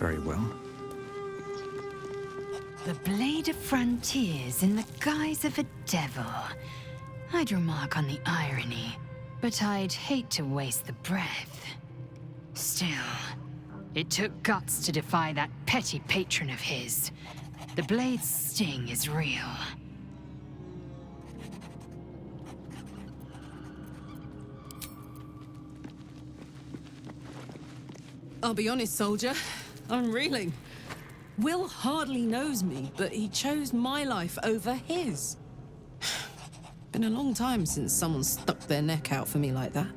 Very well. The Blade of Frontiers in the guise of a devil. I'd remark on the irony, but I'd hate to waste the breath. Still, it took guts to defy that petty patron of his. The Blade's sting is real. I'll be honest, soldier. I'm reeling. Will hardly knows me, but he chose my life over his. Been a long time since someone stuck their neck out for me like that.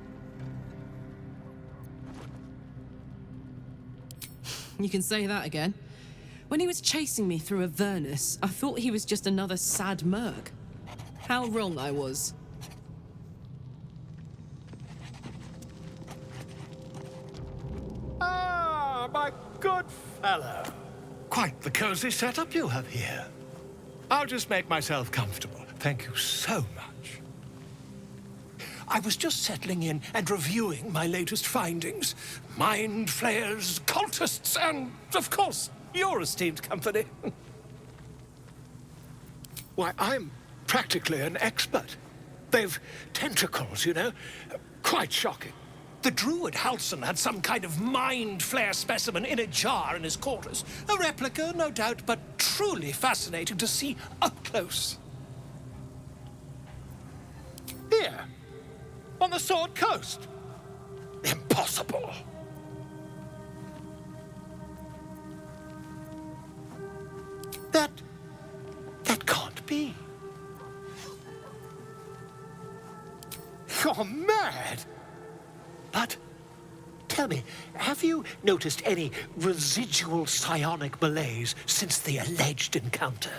You can say that again. When he was chasing me through Avernus, I thought he was just another sad merc. How wrong I was. Ah, my good fellow. Quite the cozy setup you have here. I'll just make myself comfortable. Thank you so much. I was just settling in and reviewing my latest findings. Mind flayers, cultists, and, of course, your esteemed company. Why, I'm practically an expert. They've tentacles, you know. Quite shocking. The druid Halson had some kind of mind flare specimen in a jar in his quarters. A replica, no doubt, but truly fascinating to see up close. Here, on the Sword Coast. Impossible. That can't be. You're mad. But, tell me, have you noticed any residual psionic malaise since the alleged encounter?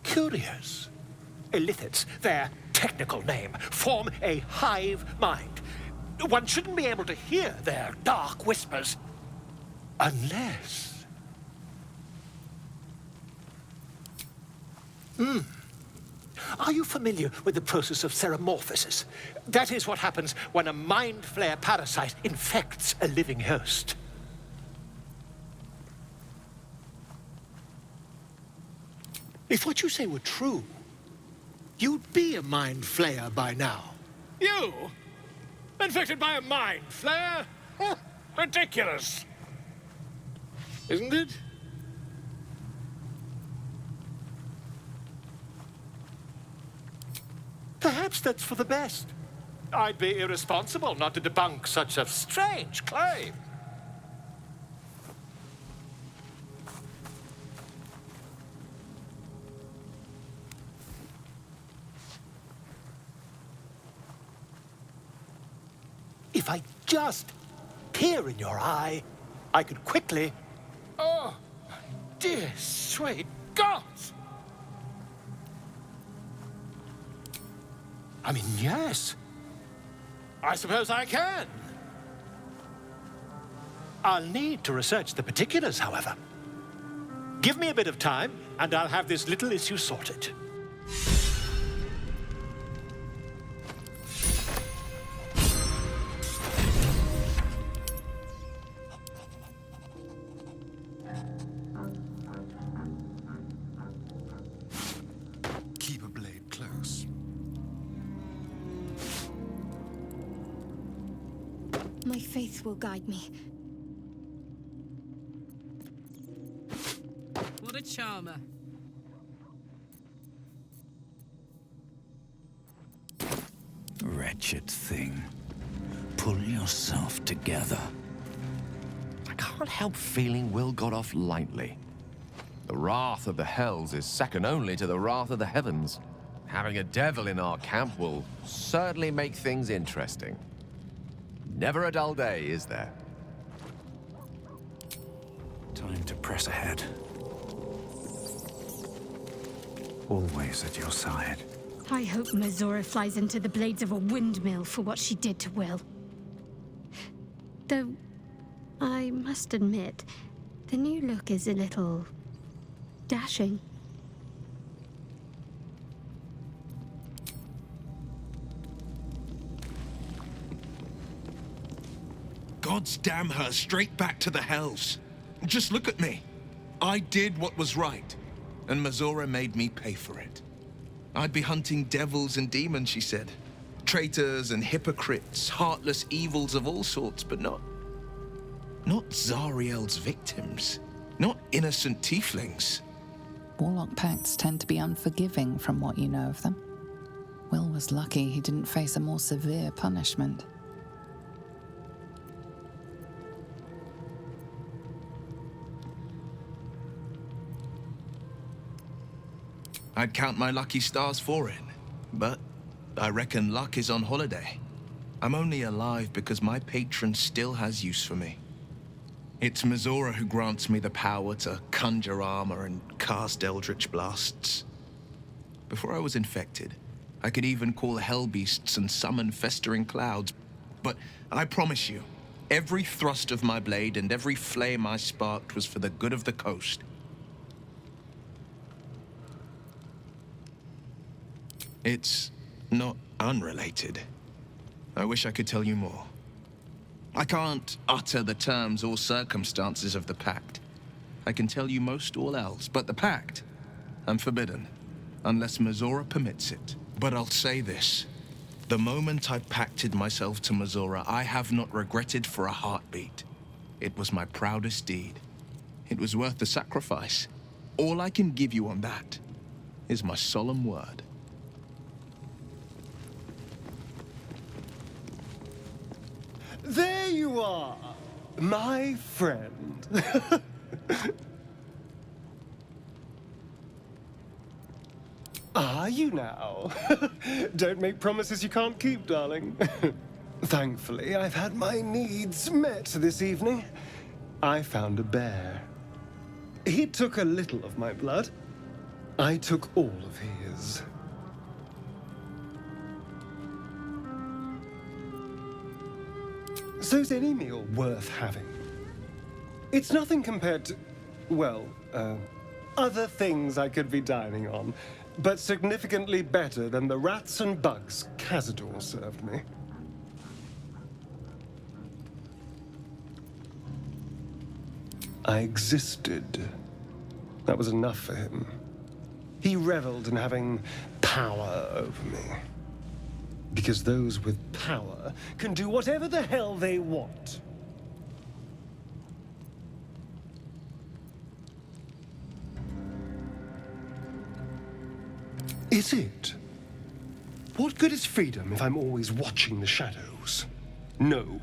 Curious. Illithids, their technical name, form a hive mind. One shouldn't be able to hear their dark whispers unless... Are you familiar with the process of theromorphosis? That is what happens when a mind flare parasite infects a living host. If what you say were true, you'd be a mind flayer by now. You? Infected by a mind flare? Ridiculous. Isn't it? Perhaps that's for the best. I'd be irresponsible not to debunk such a strange claim. If I just peer in your eye, I could quickly... Oh, dear sweet gods! I mean, yes. I suppose I can. I'll need to research the particulars, however. Give me a bit of time, and I'll have this little issue sorted. Keep a blade close. My faith will guide me. What a charmer. Wretched thing. Pull yourself together. I can't help feeling Will got off lightly. The wrath of the hells is second only to the wrath of the heavens. Having a devil in our camp will certainly make things interesting. Never a dull day, is there? Time to press ahead. Always at your side. I hope Mazora flies into the blades of a windmill for what she did to Will. Though, I must admit, the new look is a little... dashing. God's damn her straight back to the hells. Just look at me. I did what was right, and Mazora made me pay for it. I'd be hunting devils and demons, she said. Traitors and hypocrites, heartless evils of all sorts, but not Zariel's victims. Not innocent tieflings. Warlock pacts tend to be unforgiving from what you know of them. Will was lucky he didn't face a more severe punishment. I'd count my lucky stars for it, but I reckon luck is on holiday. I'm only alive because my patron still has use for me. It's Mazora who grants me the power to conjure armor and cast eldritch blasts. Before I was infected, I could even call hell beasts and summon festering clouds. But I promise you, every thrust of my blade and every flame I sparked was for the good of the coast. It's not unrelated. I wish I could tell you more. I can't utter the terms or circumstances of the pact. I can tell you most all else, but the pact, I'm forbidden, unless Mazora permits it. But I'll say this. The moment I pacted myself to Mazora, I have not regretted for a heartbeat. It was my proudest deed. It was worth the sacrifice. All I can give you on that is my solemn word. There you are, my friend. Are you now? Don't make promises you can't keep, darling. Thankfully, I've had my needs met this evening. I found a bear. He took a little of my blood. I took all of his. So's any meal worth having. It's nothing compared to, well, other things I could be dining on, but significantly better than the rats and bugs Cazador served me. I existed. That was enough for him. He reveled in having power over me. Because those with power can do whatever the hell they want. Is it? What good is freedom if I'm always watching the shadows? No.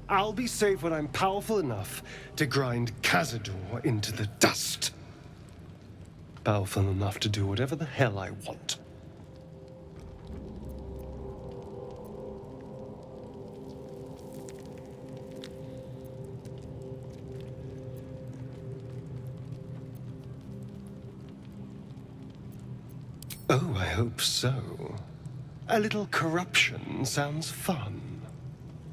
I'll be safe when I'm powerful enough to grind Cazador into the dust. Powerful enough to do whatever the hell I want. Oh, I hope so. A little corruption sounds fun.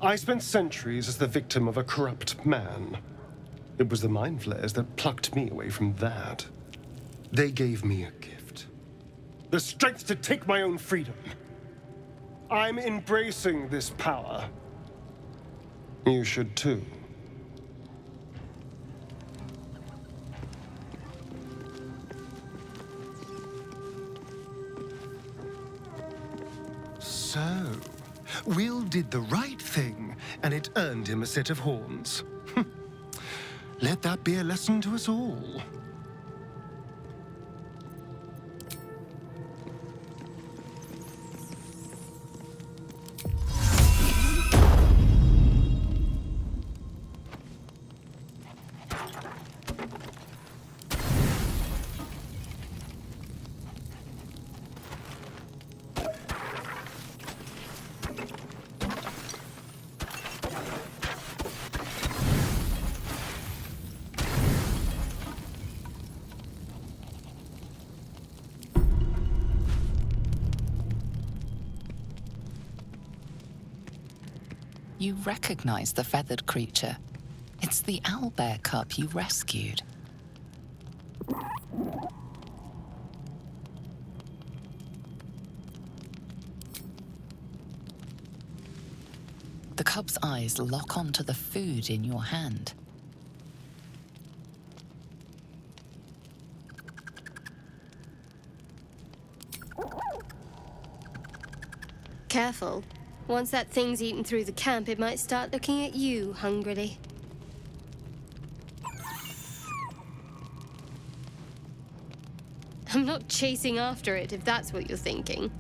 I spent centuries as the victim of a corrupt man. It was the mind flayers that plucked me away from that. They gave me a gift. The strength to take my own freedom. I'm embracing this power. You should too. So, Will did the right thing, and it earned him a set of horns. Let that be a lesson to us all. You recognize the feathered creature. It's the owlbear cub you rescued. The cub's eyes lock onto the food in your hand. Careful. Once that thing's eaten through the camp, it might start looking at you hungrily. I'm not chasing after it, if that's what you're thinking.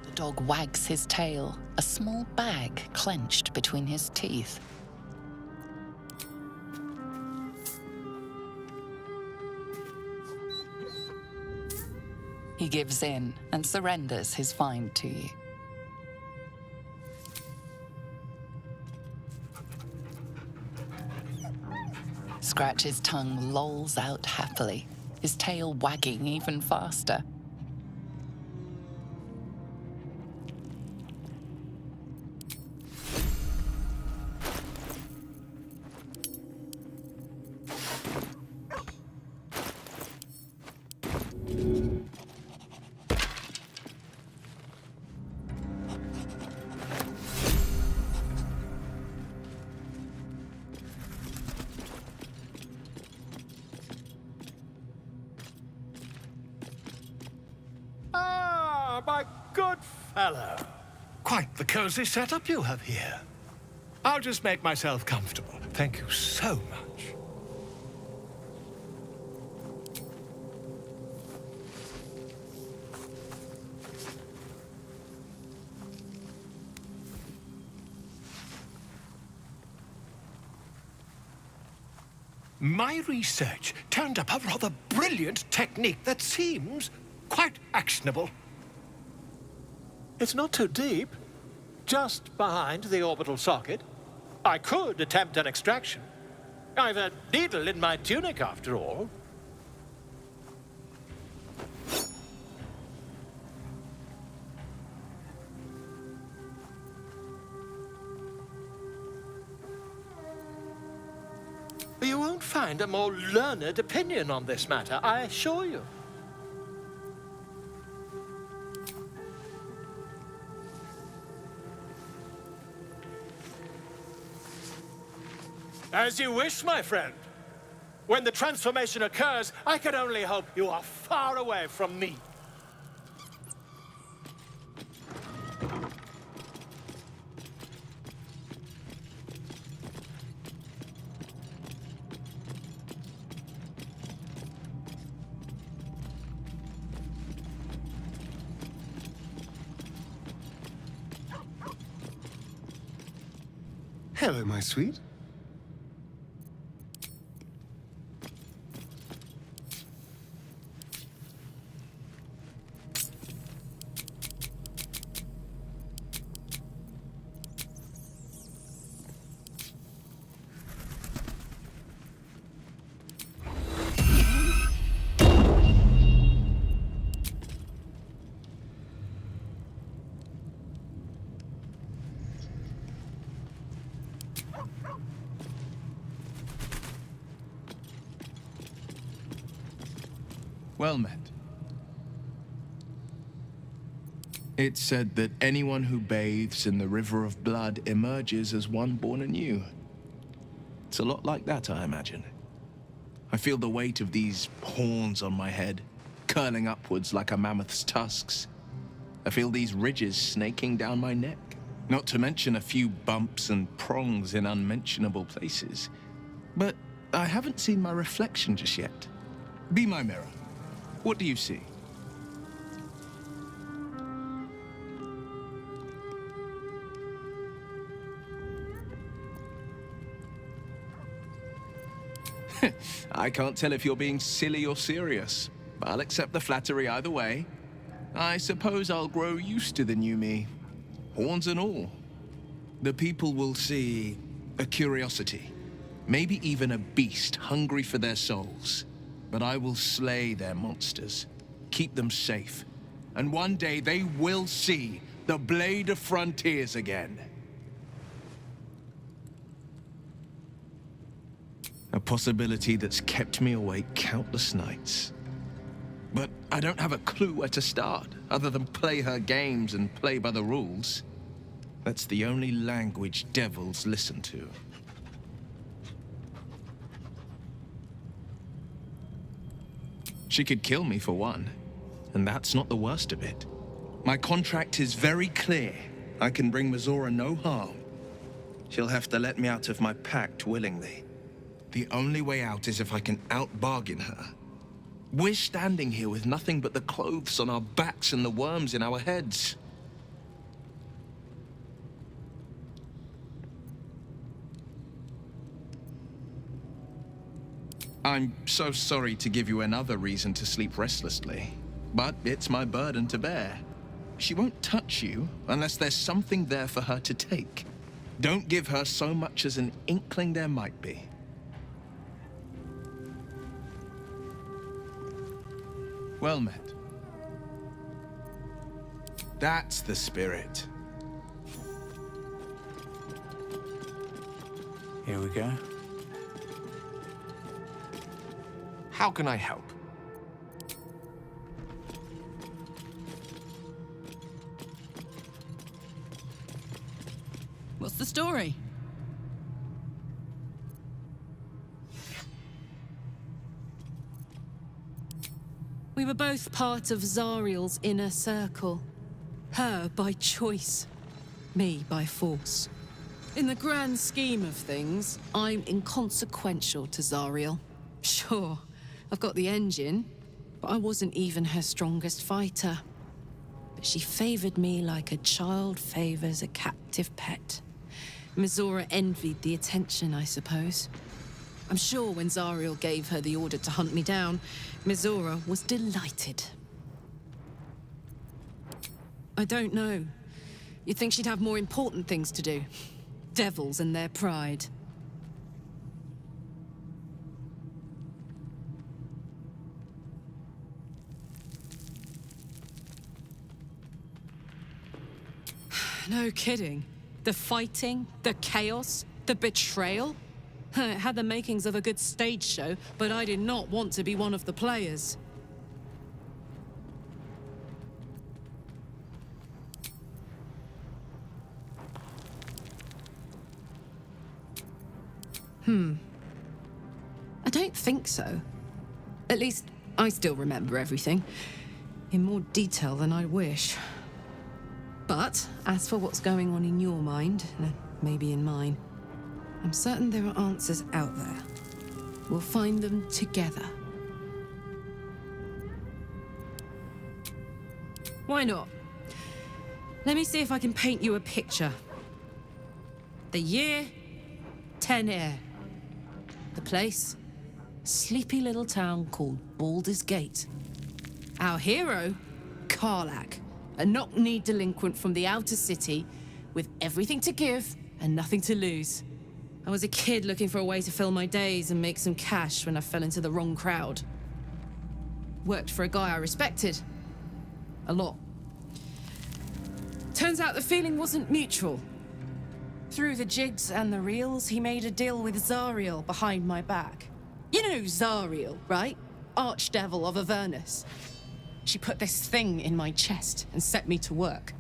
The dog wags his tail, a small bag clenched between his teeth. He gives in and surrenders his find to you. Scratch's tongue lolls out happily, his tail wagging even faster. Ah, my good fellow. Quite the cozy setup you have here. I'll just make myself comfortable. Thank you so much. My research turned up a rather brilliant technique that seems quite actionable. It's not too deep. Just behind the orbital socket. I could attempt an extraction. I've a needle in my tunic, after all. You won't find a more learned opinion on this matter, I assure you. As you wish, my friend. When the transformation occurs, I can only hope you are far away from me. Hello, my sweet. Well met. It's said that anyone who bathes in the river of blood emerges as one born anew. It's a lot like that, I imagine. I feel the weight of these horns on my head, curling upwards like a mammoth's tusks. I feel these ridges snaking down my neck, not to mention a few bumps and prongs in unmentionable places. But I haven't seen my reflection just yet. Be my mirror. What do you see? I can't tell if you're being silly or serious. I'll accept the flattery either way. I suppose I'll grow used to the new me, horns and all. The people will see a curiosity, maybe even a beast hungry for their souls. But I will slay their monsters, keep them safe, and one day they will see The Blade of Frontiers again. A possibility that's kept me awake countless nights. But I don't have a clue where to start, other than play her games and play by the rules. That's the only language devils listen to. She could kill me for one, and that's not the worst of it. My contract is very clear. I can bring Mizora no harm. She'll have to let me out of my pact willingly. The only way out is if I can out-bargain her. We're standing here with nothing but the clothes on our backs and the worms in our heads. I'm so sorry to give you another reason to sleep restlessly, but it's my burden to bear. She won't touch you unless there's something there for her to take. Don't give her so much as an inkling there might be. Well met. That's the spirit. Here we go. How can I help? What's the story? We were both part of Zariel's inner circle. Her by choice, me by force. In the grand scheme of things, I'm inconsequential to Zariel. Sure, I've got the engine, but I wasn't even her strongest fighter. But she favored me like a child favors a captive pet. Mizora envied the attention, I suppose. I'm sure when Zariel gave her the order to hunt me down, Mizora was delighted. I don't know. You'd think she'd have more important things to do. Devils and their pride. No kidding. The fighting, the chaos, the betrayal. It had the makings of a good stage show, but I did not want to be one of the players. I don't think so. At least, I still remember everything. In more detail than I wish. But, as for what's going on in your mind, maybe in mine, I'm certain there are answers out there. We'll find them together. Why not? Let me see if I can paint you a picture. The year, 10 Air. The place, sleepy little town called Baldur's Gate. Our hero, Karlach, a knock-kneed delinquent from the outer city with everything to give and nothing to lose. I was a kid looking for a way to fill my days and make some cash when I fell into the wrong crowd. Worked for a guy I respected. A lot. Turns out the feeling wasn't mutual. Through the jigs and the reels, he made a deal with Zariel behind my back. You know Zariel, right? Archdevil of Avernus. She put this thing in my chest and set me to work.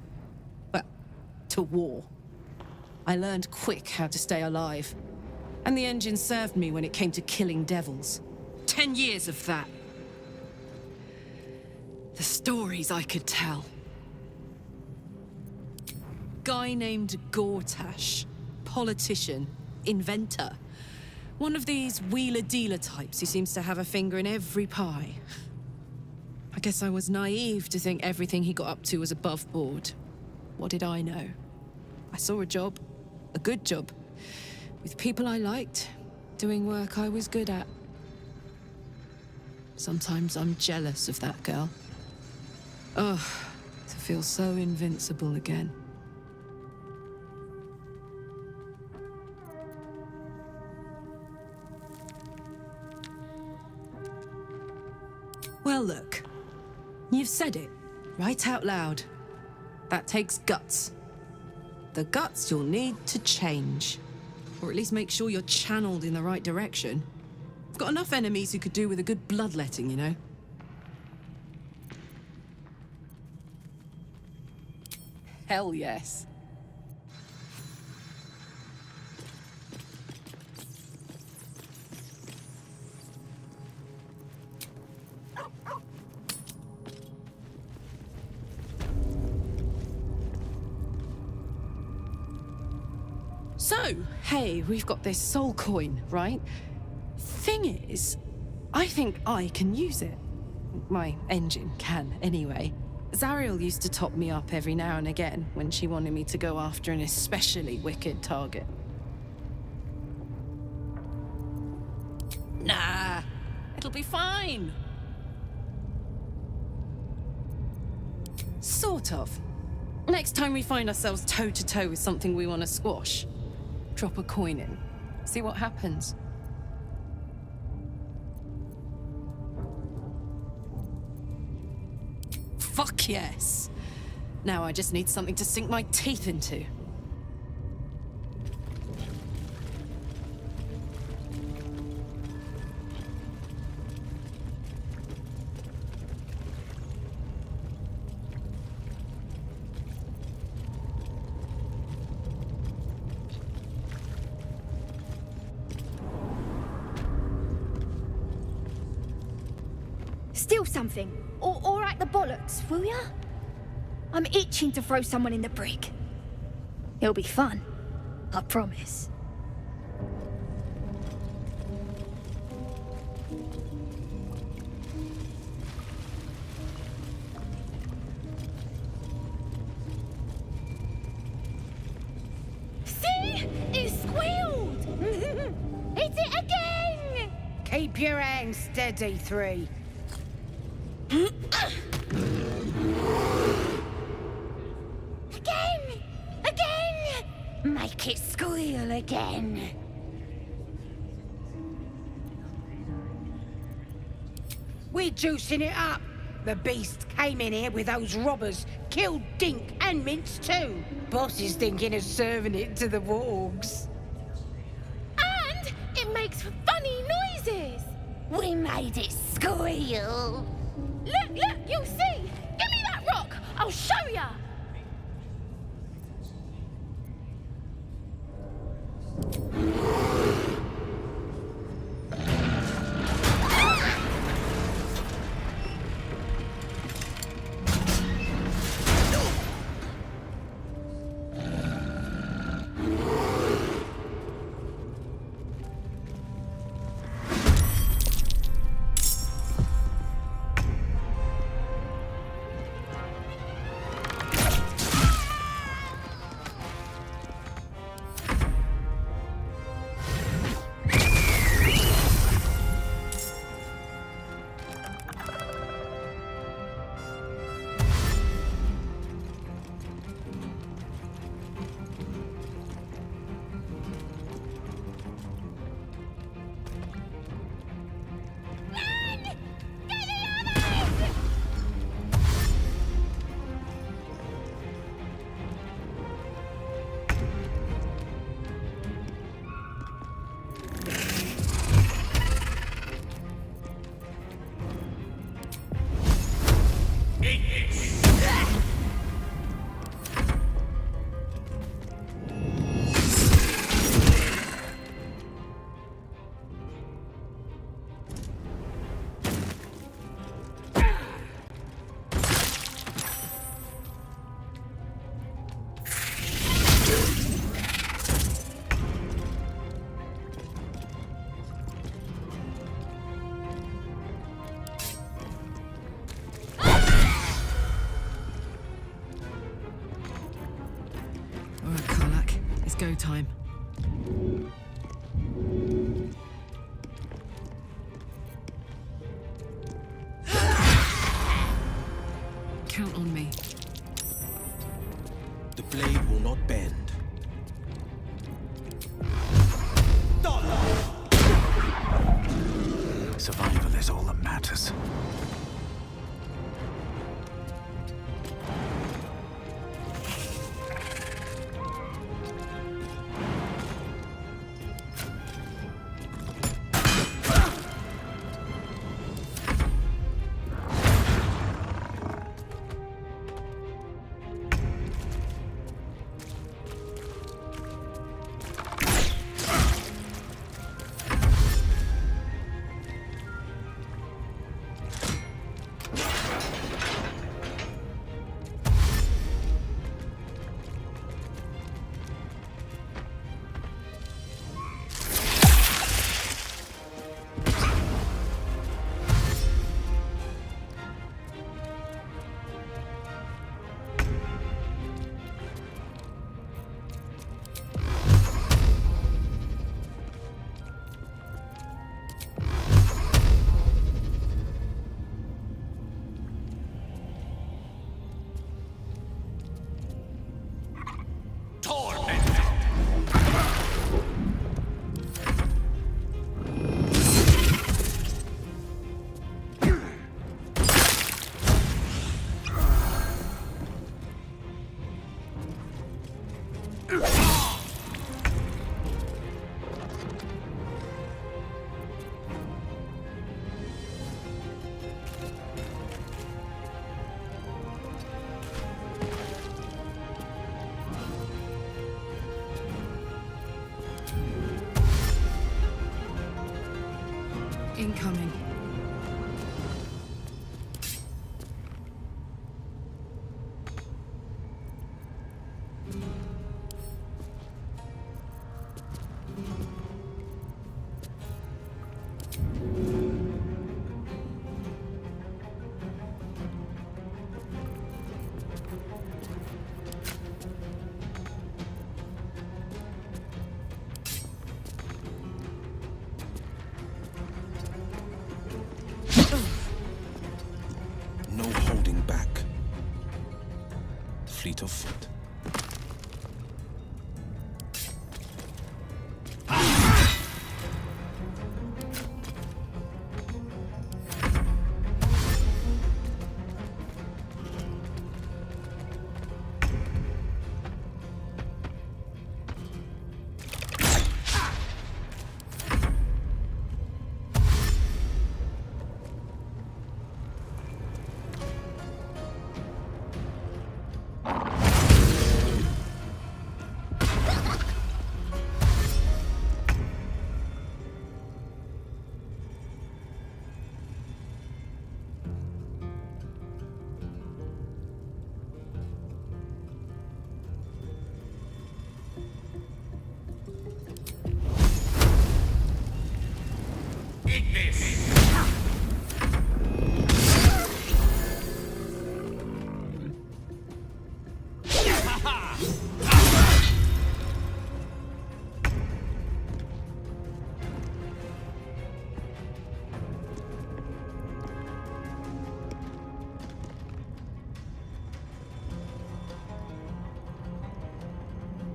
Well, to war. I learned quick how to stay alive. And the engine served me when it came to killing devils. 10 years of that. The stories I could tell. Guy named Gortash. Politician. Inventor. One of these wheeler-dealer types who seems to have a finger in every pie. I guess I was naive to think everything he got up to was above board. What did I know? I saw a job. A good job. With people I liked. Doing work I was good at. Sometimes I'm jealous of that girl. Ugh, to feel so invincible again. Well, look. You've said it, right out loud. That takes guts. The guts you'll need to change. Or at least make sure you're channeled in the right direction. I've got enough enemies who could do with a good bloodletting, you know? Hell yes. So, hey, we've got this soul coin, right? Thing is, I think I can use it. My engine can, anyway. Zariel used to top me up every now and again when she wanted me to go after an especially wicked target. Nah, it'll be fine. Sort of. Next time we find ourselves toe-to-toe with something we want to squash, drop a coin in. See what happens. Fuck yes! Now I just need something to sink my teeth into. Steal something, or act the bollocks, will ya? I'm itching to throw someone in the brick. It'll be fun, I promise. See? It squealed! Hit it again! Keep your hands steady, 3. Again! Make it squeal again. We're juicing it up. The beast came in here with those robbers, killed Dink and Mince too. Boss is thinking of serving it to the wargs. And it makes funny noises. We made it squeal. Look, you'll see. Give me that rock. I'll show ya. Go time. Count on me. The blade will not bend. Survival is all that matters. Incoming. No holding back. Fleet of foot.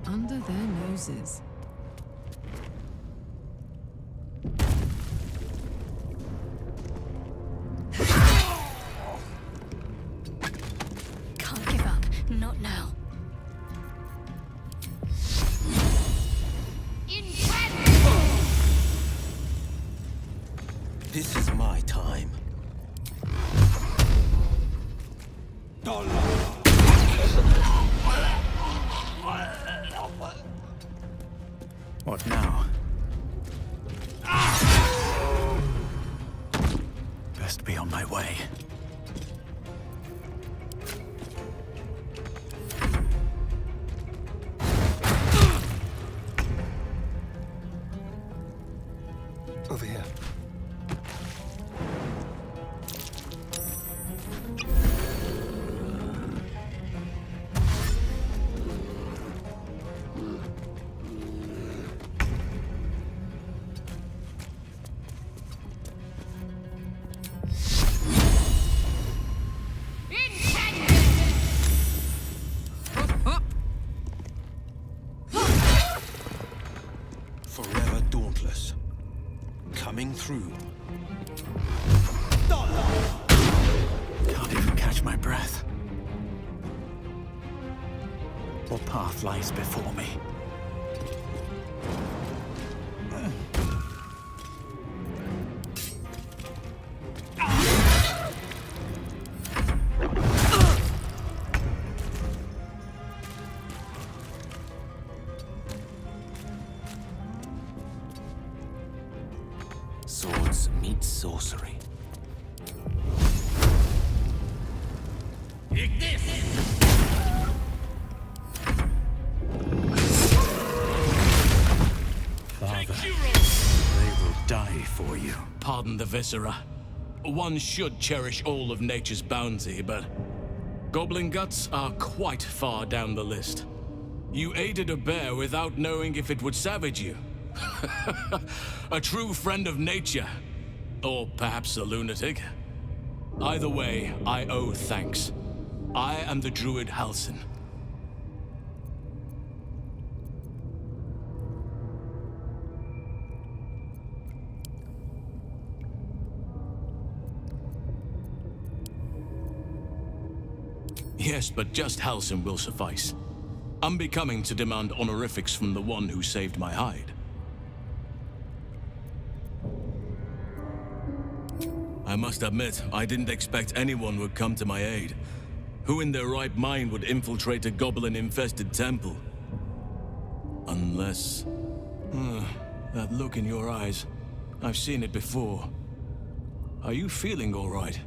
Under their noses. Can't give up. Not now. This is my time. What now? Best be on my way. Over here. Forever dauntless. Coming through. Can't even catch my breath. What path lies before me? Swords meet sorcery. Father, they will die for you. Pardon the viscera. One should cherish all of nature's bounty, but goblin guts are quite far down the list. You aided a bear without knowing if it would savage you. A true friend of nature. Or perhaps a lunatic. Either way, I owe thanks. I am the druid Halsin. Yes, but just Halsin will suffice. Unbecoming to demand honorifics from the one who saved my hide. I must admit, I didn't expect anyone would come to my aid. Who in their right mind would infiltrate a goblin-infested temple? Unless... that look in your eyes. I've seen it before. Are you feeling all right?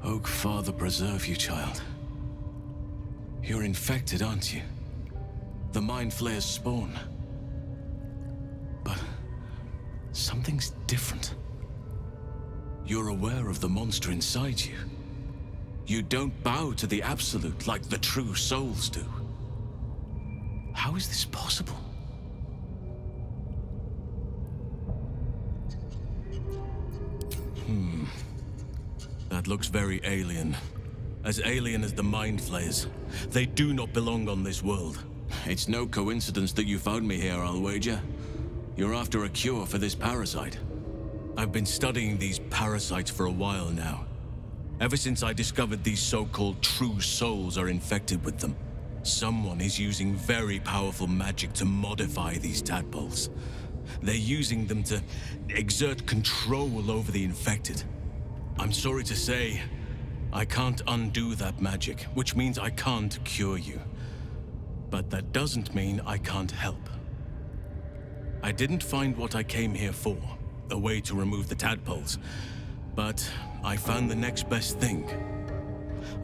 Oak Father preserve you, child. You're infected, aren't you? The Mind Flayer's spawn. But something's different. You're aware of the monster inside you. You don't bow to the Absolute like the true souls do. How is this possible? That looks very alien. As alien as the Mind Flayers. They do not belong on this world. It's no coincidence that you found me here, I'll wager. You're after a cure for this parasite. I've been studying these parasites for a while now. Ever since I discovered these so-called true souls are infected with them. Someone is using very powerful magic to modify these tadpoles. They're using them to exert control over the infected. I'm sorry to say, I can't undo that magic, which means I can't cure you. But that doesn't mean I can't help. I didn't find what I came here for, a way to remove the tadpoles, but I found the next best thing.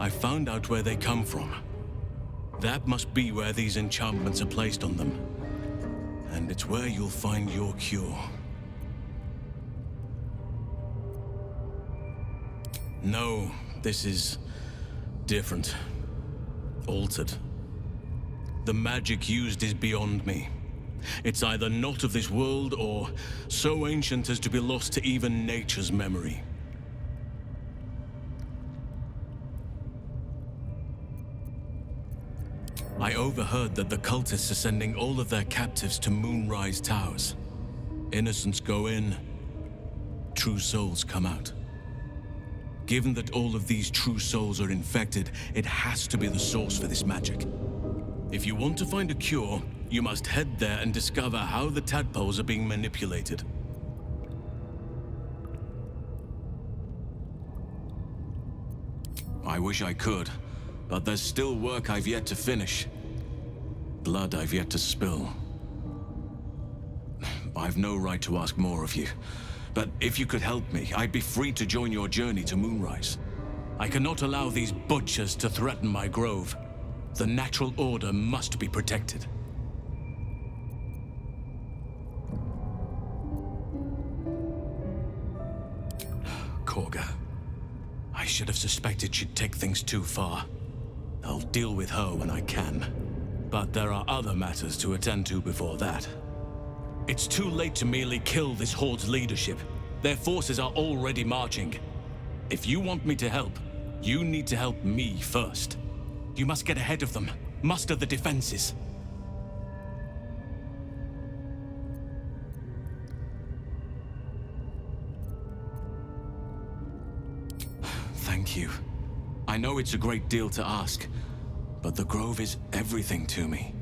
I found out where they come from. That must be where these enchantments are placed on them. And it's where you'll find your cure. No, this is different. Altered. The magic used is beyond me. It's either not of this world or so ancient as to be lost to even nature's memory. I overheard that the cultists are sending all of their captives to Moonrise Towers. Innocents go in, true souls come out. Given that all of these true souls are infected, it has to be the source for this magic. If you want to find a cure, you must head there and discover how the tadpoles are being manipulated. I wish I could, but there's still work I've yet to finish. Blood I've yet to spill. I've no right to ask more of you. But if you could help me, I'd be free to join your journey to Moonrise. I cannot allow these butchers to threaten my grove. The natural order must be protected. Korga. I should have suspected she'd take things too far. I'll deal with her when I can. But there are other matters to attend to before that. It's too late to merely kill this Horde's leadership. Their forces are already marching. If you want me to help, you need to help me first. You must get ahead of them, muster the defenses. Thank you. I know it's a great deal to ask, but the Grove is everything to me.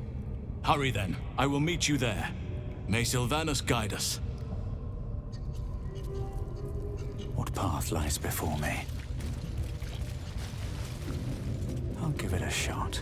Hurry then, I will meet you there. May Sylvanus guide us. What path lies before me? I'll give it a shot.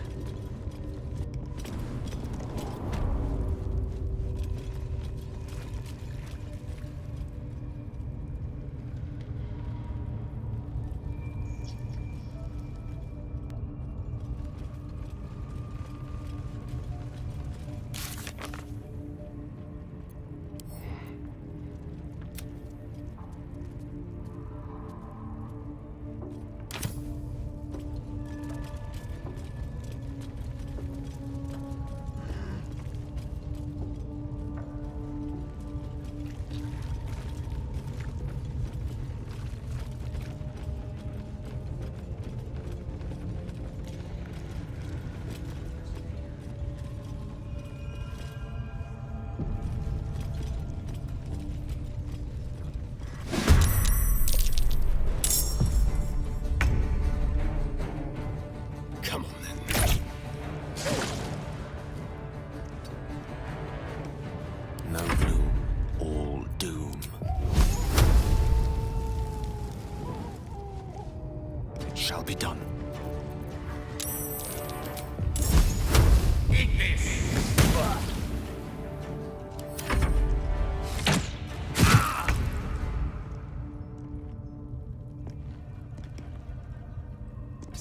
Shall be done.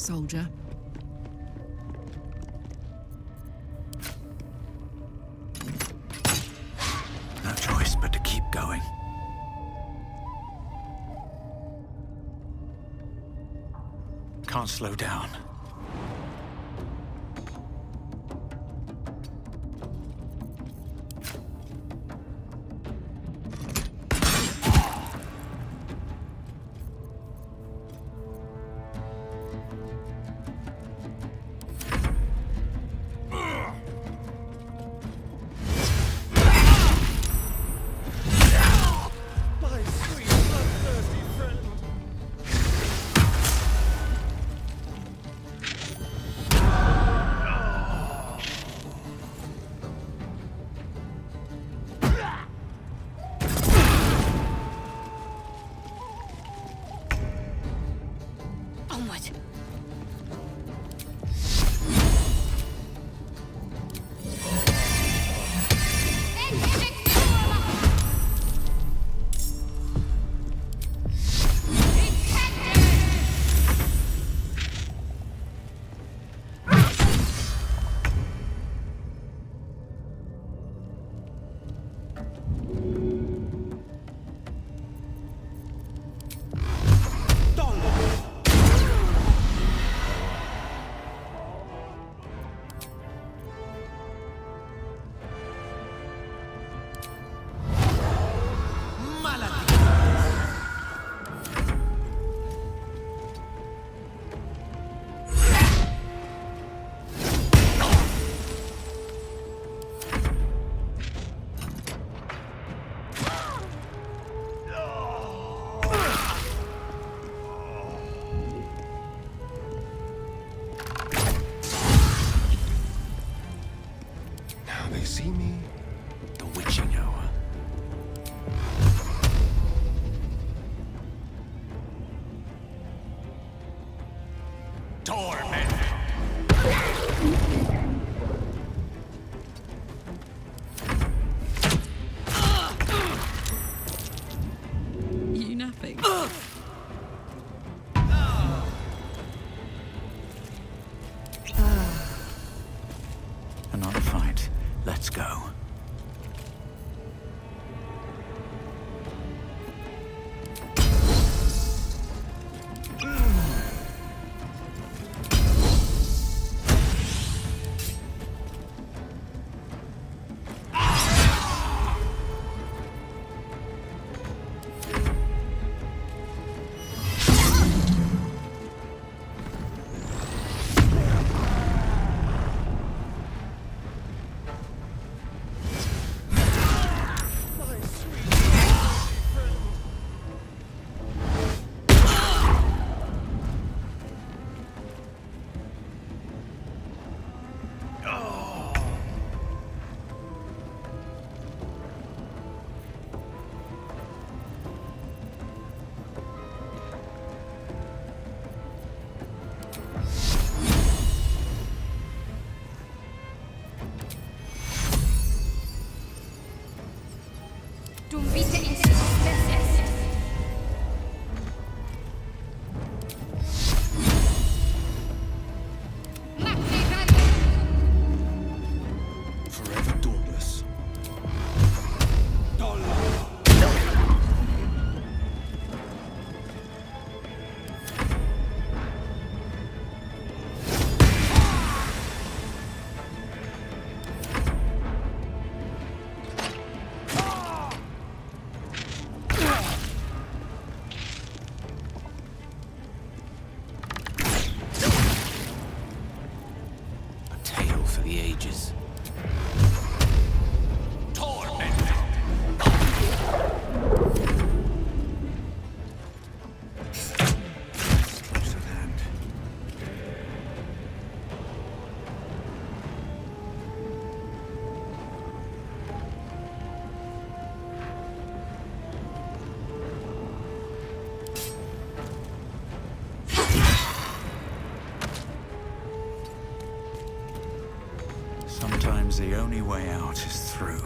soldier. No choice but to keep going. Can't slow down. My sweet, bloodthirsty friend. Onward. Now they see me. The witching hour. Torment. You napping? Another fight. Let's go. Dum vite insistences. Forever dauntless. A tale for the ages. Torment. Close at hand. Sometimes the only way out is through.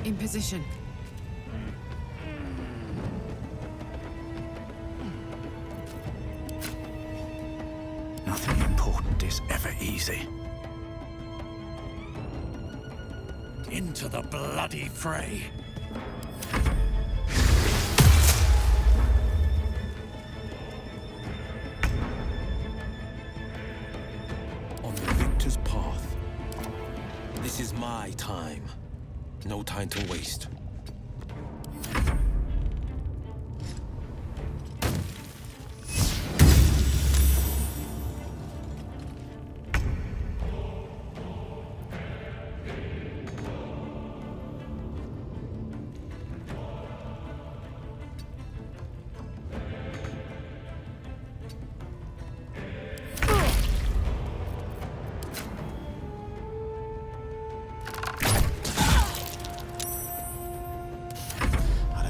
In position. Nothing important is ever easy. Into the bloody fray. On the victor's path. This is my time. No time to waste.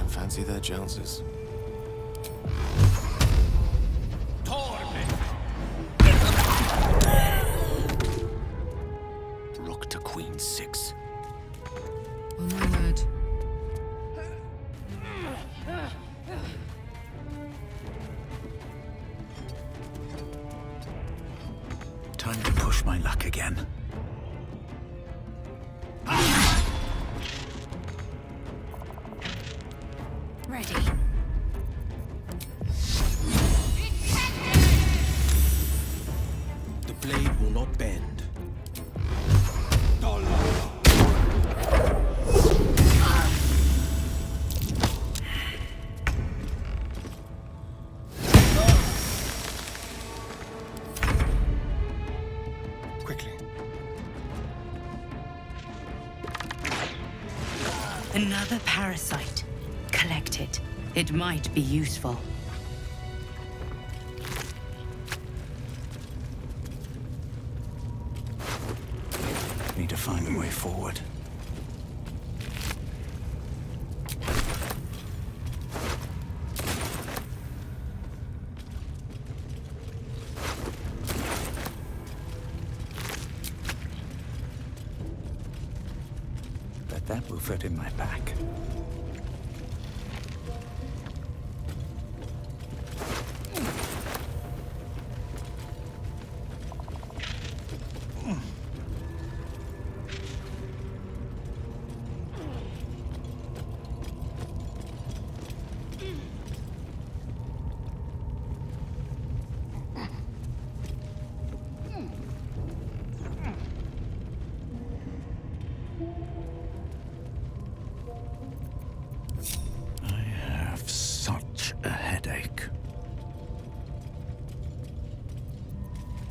Fancy their chances. Rook to queen 6. On my word. Time to push my luck again. Ready. The blade will not bend. Quickly. Another parasite. Collect it. It might be useful. Need to find a way forward. Bet that will fit in my pack.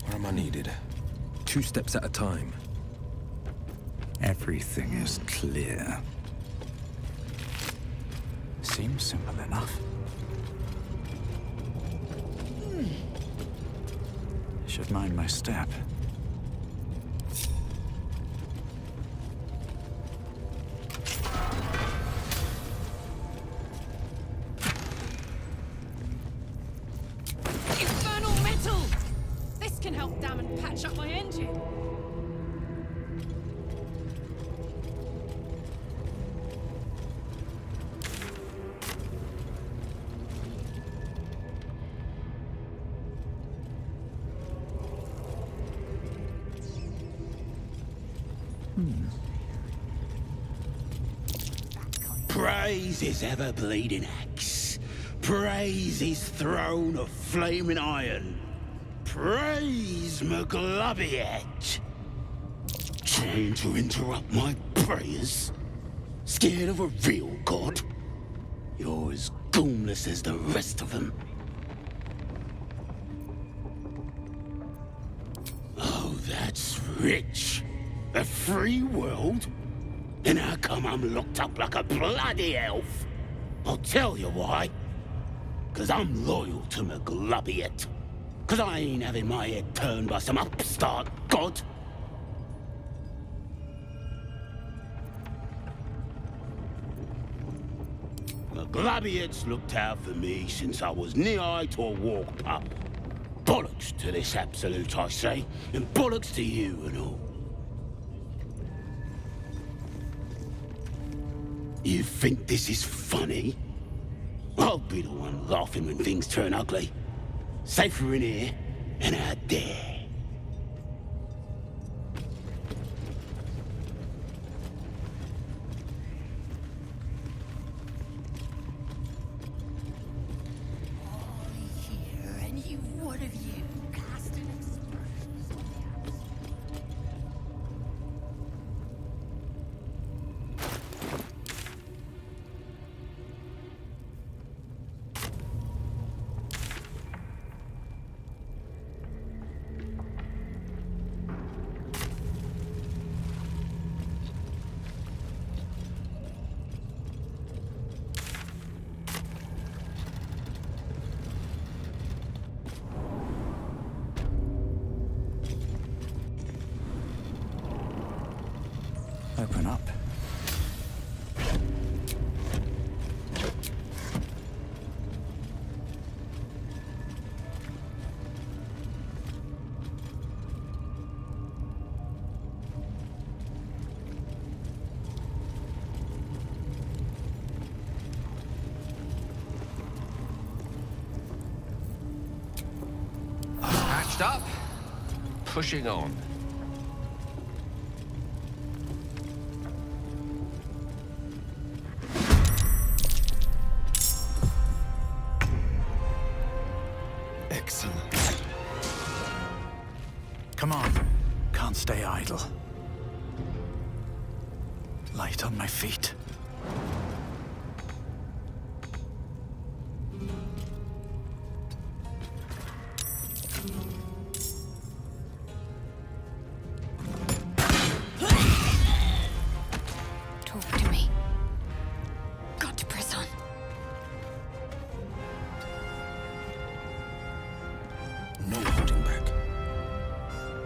Where am I needed? 2 steps at a time. Everything is clear. Seems simple enough. Should mind my step. Infernal metal! This can help damn and patch up my engine. Praise his ever-bleeding axe. Praise his throne of flaming iron. Praise McGlubbiet. Trying to interrupt my prayers? Scared of a real god? You're as goonless as the rest of them. Oh, that's rich. A free world? Then how come I'm locked up like a bloody elf? I'll tell you why. 'Cause I'm loyal to McGlubbiet. 'Cause I ain't having my head turned by some upstart god. McGlubbiet's looked out for me since I was knee-high to a walk pup. Bollocks to this absolute, I say, and bollocks to you and all. You think this is funny? I'll be the one laughing when things turn ugly. Safer in here than out there. Open up. Patched up, pushing on. Excellent. Come on. Can't stay idle. Light on my feet. Talk to me. Got to press on. No holding back.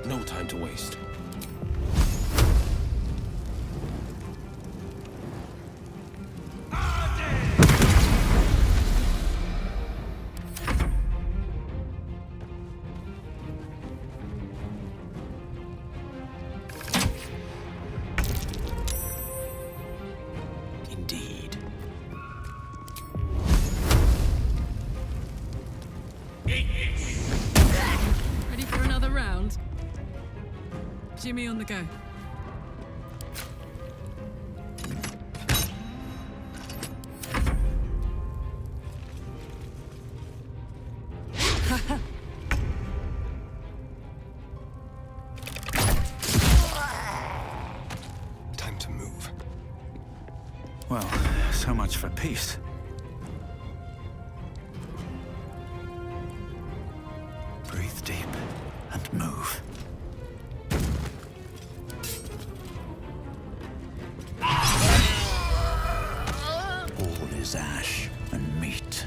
No time to waste. Indeed. Ready for another round? Jimmy on the go. Time to move. Well, so much for peace. Breathe deep and move. All is ash and meat.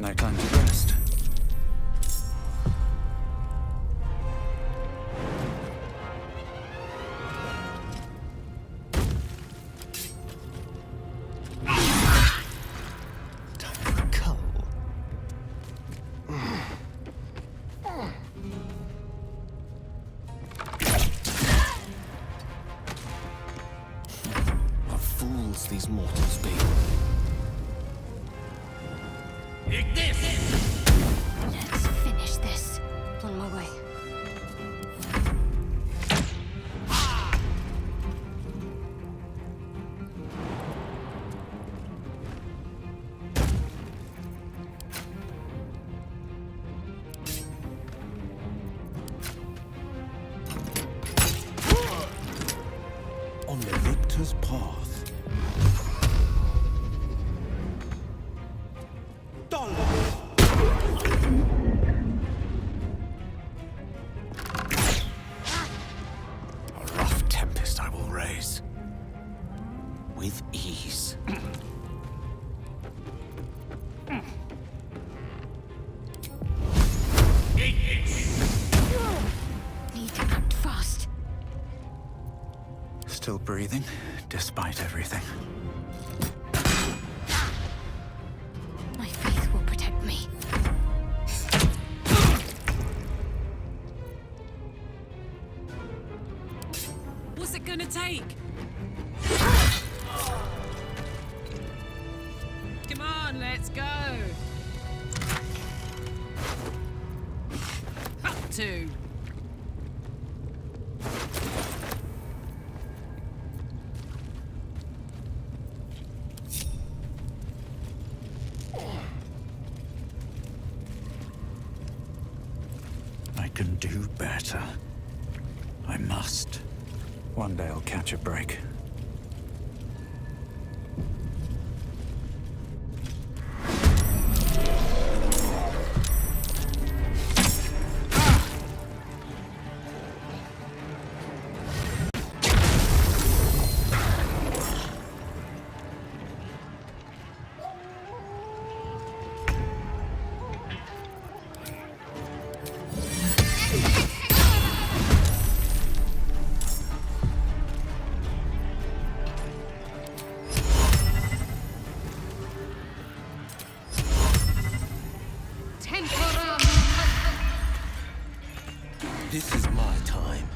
No time to rest. Time for a cull. What fools these mortals be. Let's finish this. On my way. On the victor's path. A rough tempest I will raise. With ease. Need to act fast. Still breathing, despite everything. My faith will protect me. Let's go. Up to. I can do better. I must. One day I'll catch a break. This is my time.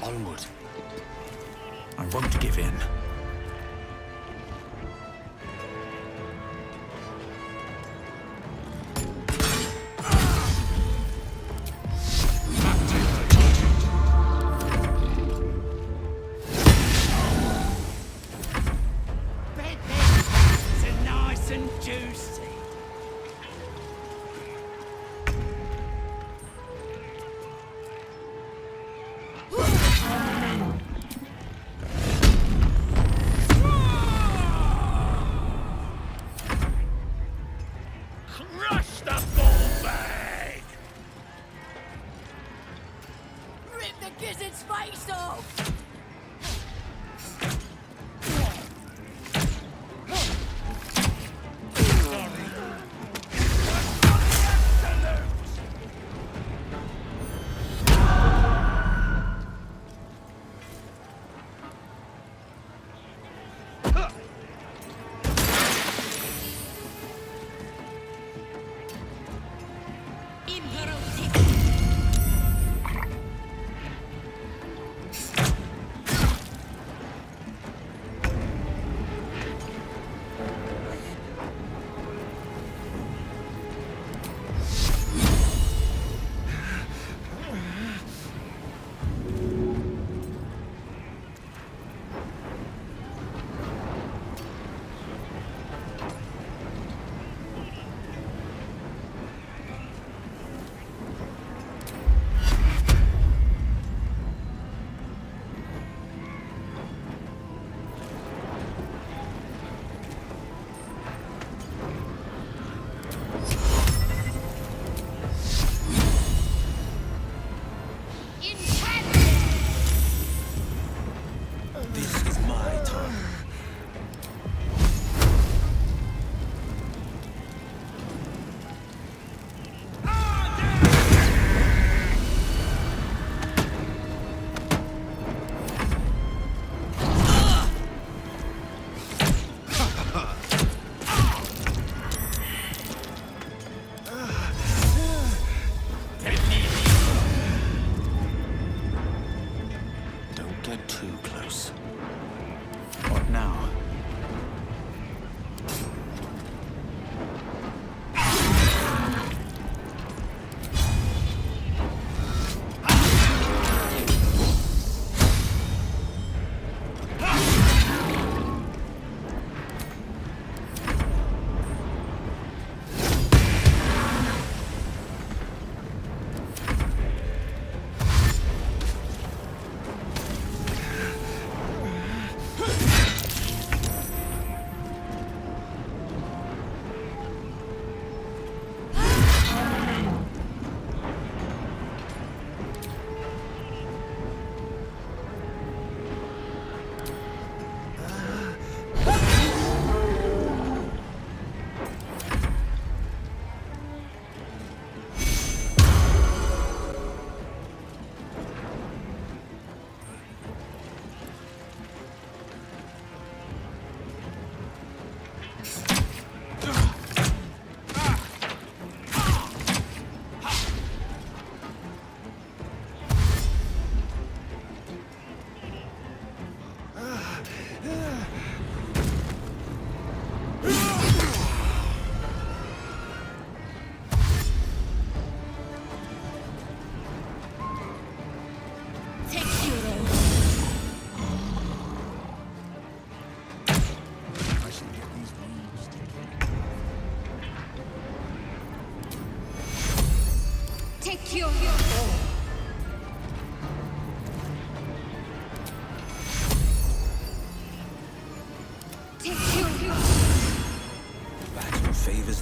Onward. I won't give in. Nice and juicy. Crush the ball bag! Rip the gizzard's face off!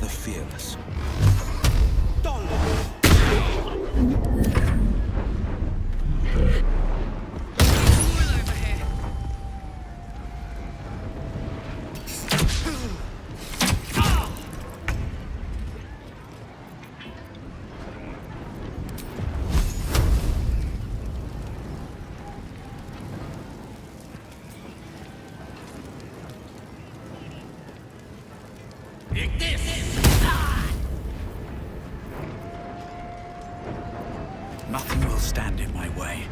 the fearless. Nothing will stand in my way.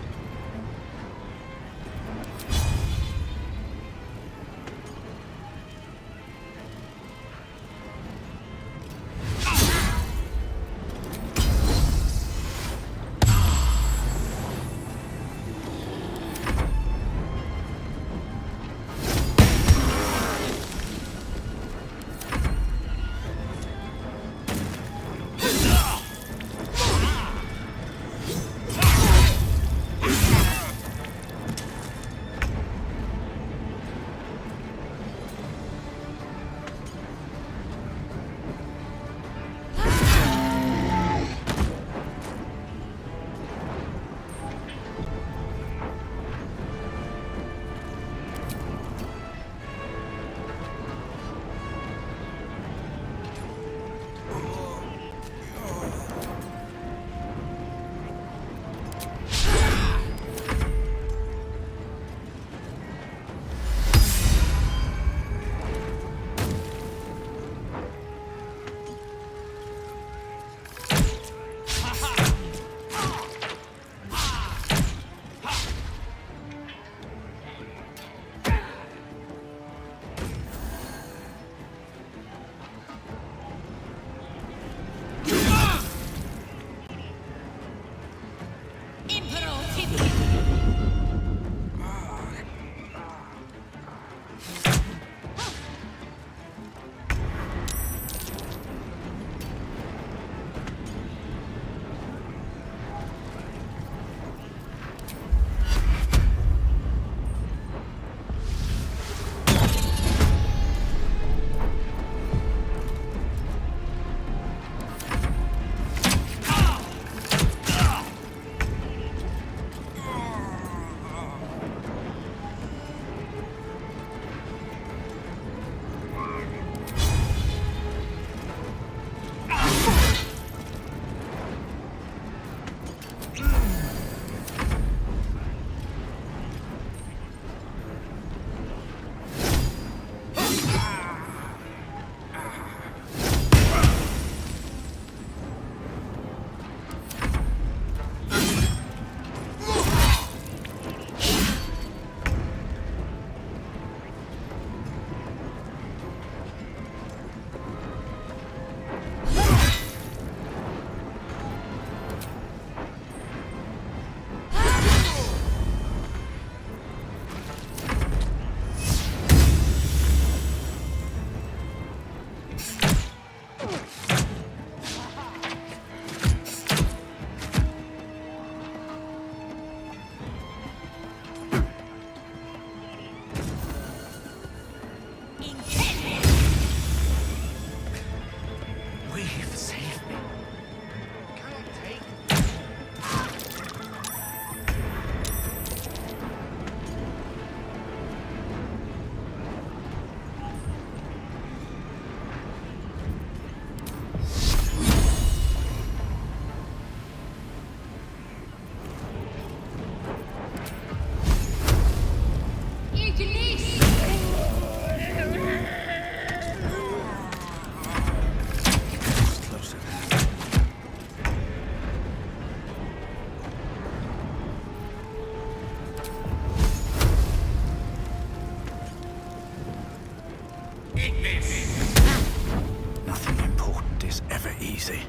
Nothing important is ever easy.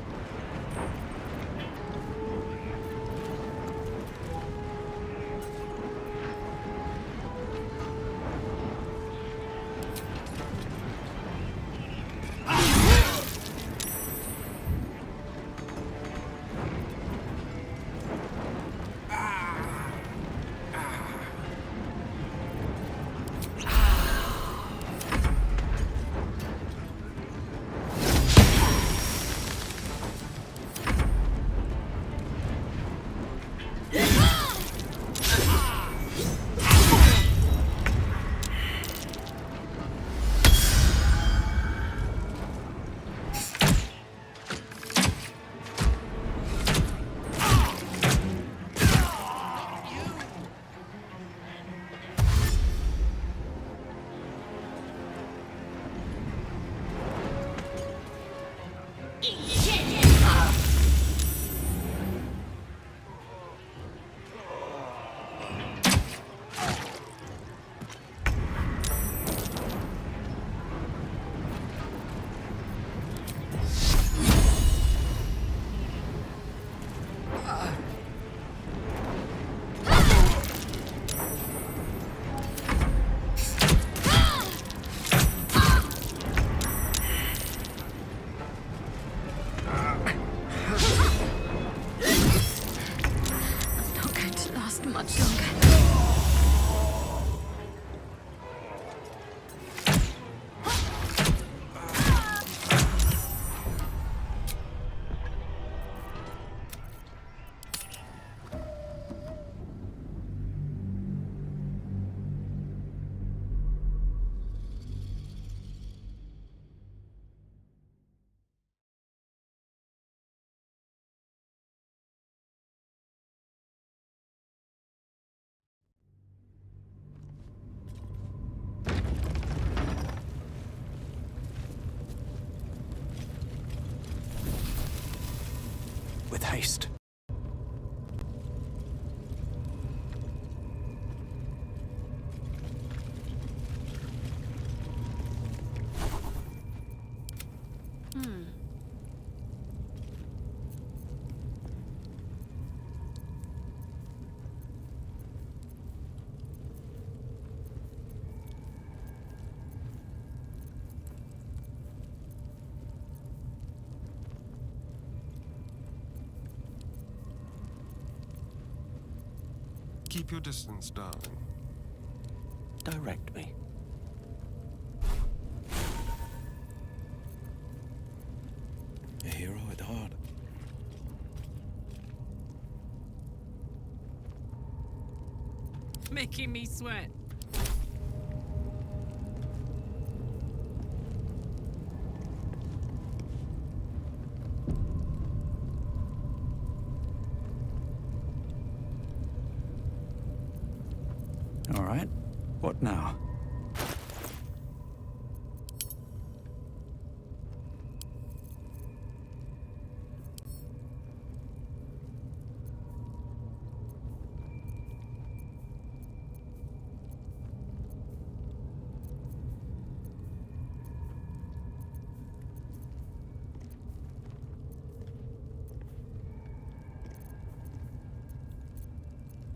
much longer. With haste. Keep your distance, darling. Direct me. A hero at heart. Making me sweat. All right. What now?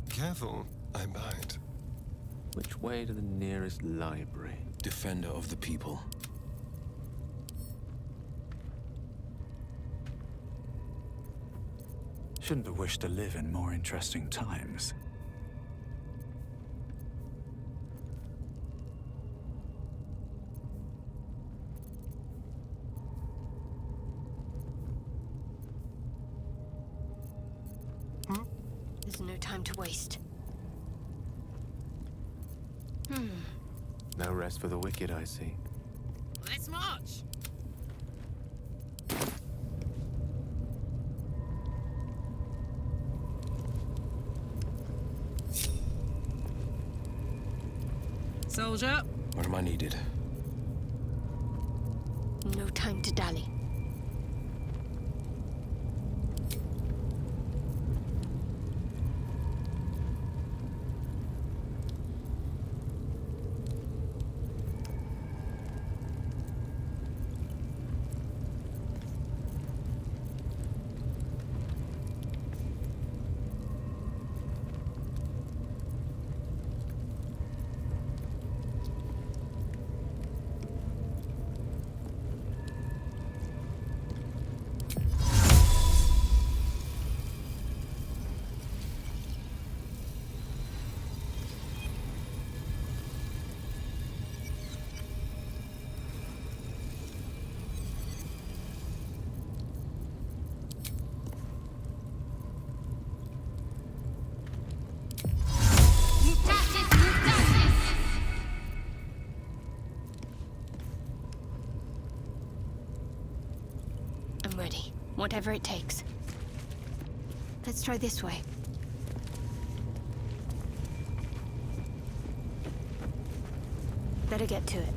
Careful, I bite. Which way to the nearest library? Defender of the people. Shouldn't have wished to live in more interesting times. There's no time to waste. No rest for the wicked, I see. Let's march. Soldier. Where am I needed? No time to dally. I'm ready. Whatever it takes. Let's try this way. Better get to it.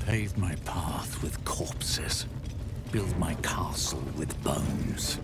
Pave my path with corpses. Build my castle with bones.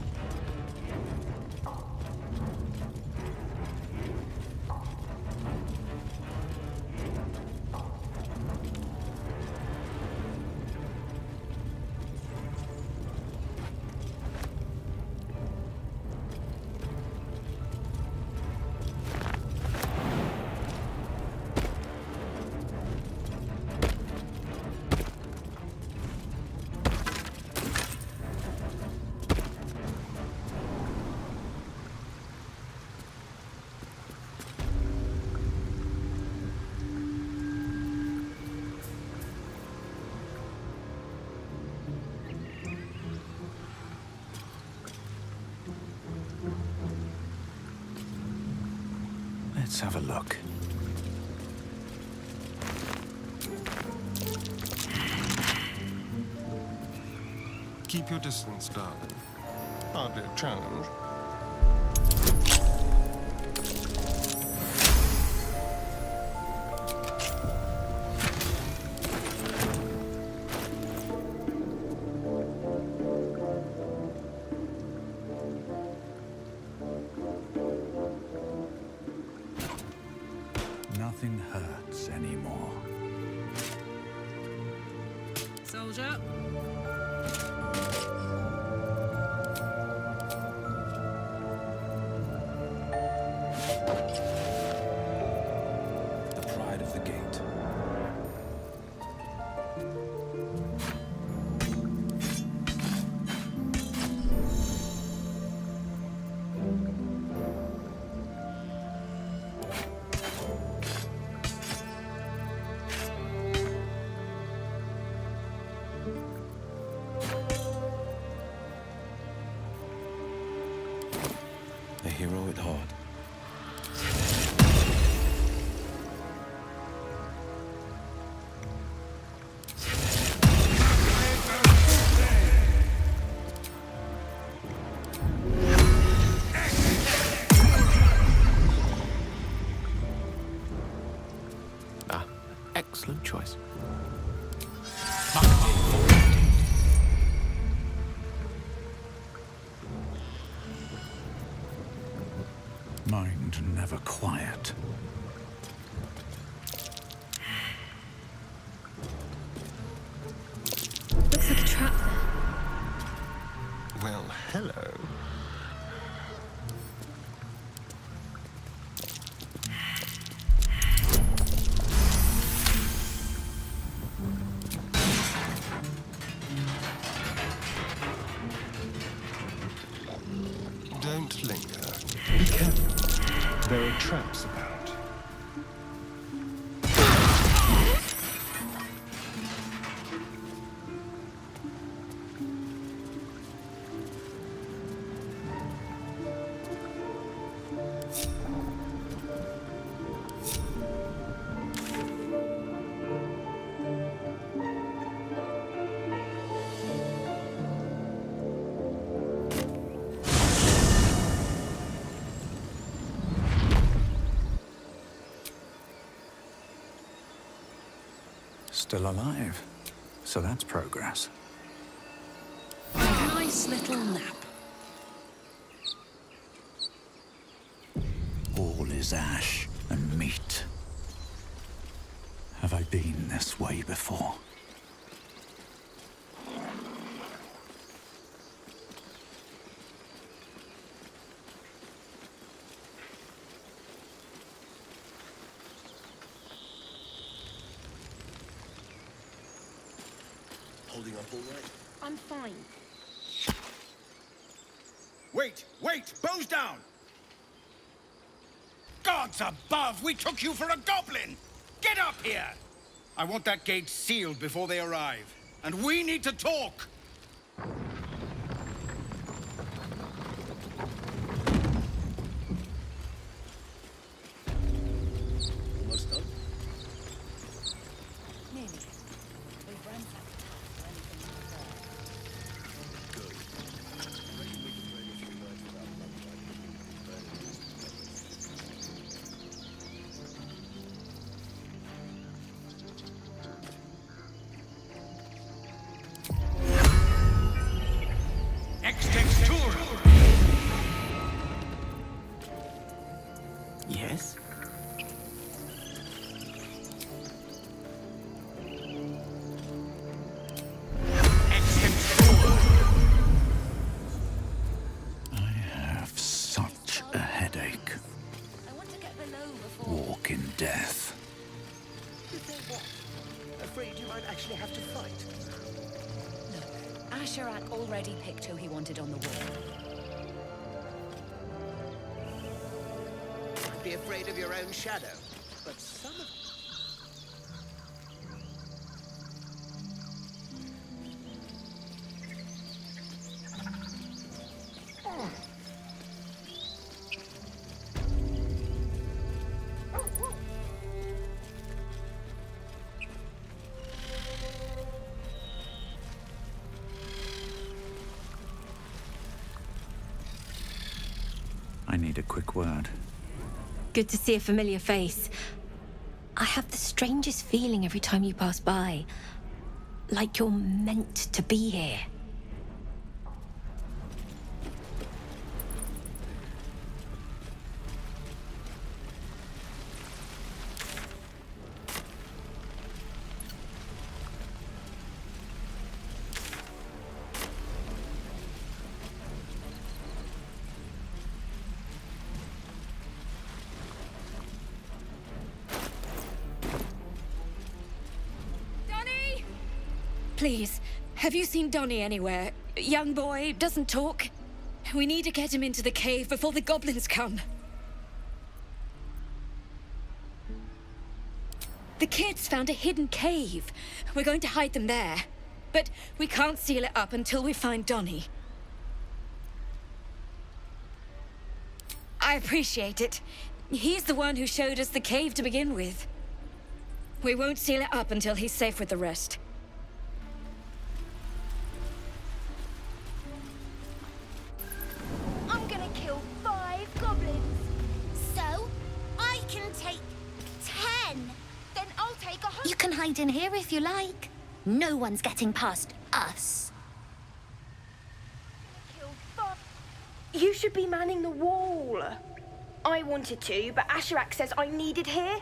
Let's have a look. Keep your distance, darling. Hardly a challenge. Nothing hurts anymore. Soldier. The pride of the gate. A hero at heart. Ah, excellent choice. Mind never quiet. Looks like a trap there. Well, hello. Don't linger. Be careful. There are traps about. Still alive. So that's progress. Nice little nap. All is ash and meat. Have I been this way before? Holding up all right? I'm fine. Wait! Bows down! Gods above! We took you for a goblin! Get up here! I want that gate sealed before they arrive. And we need to talk! Almost done? Nearly. We've run out of time for anything Good. I reckon we can drain a few nights without death. Did they what? Afraid you might actually have to fight? Asherak already picked who he wanted on the wall. Might be afraid of your own shadow, but some of... I need a quick word. Good to see a familiar face. I have the strangest feeling every time you pass by. Like you're meant to be here. Please, have you seen Donnie anywhere? Young boy, doesn't talk. We need to get him into the cave before the goblins come. The kids found a hidden cave. We're going to hide them there. But we can't seal it up until we find Donnie. I appreciate it. He's the one who showed us the cave to begin with. We won't seal it up until he's safe with the rest. I'm gonna kill 5 goblins. So, I can take 10. Then I'll take 100. You can hide in here if you like. No one's getting past us. You should be manning the wall. I wanted to, but Asherak says I needed here.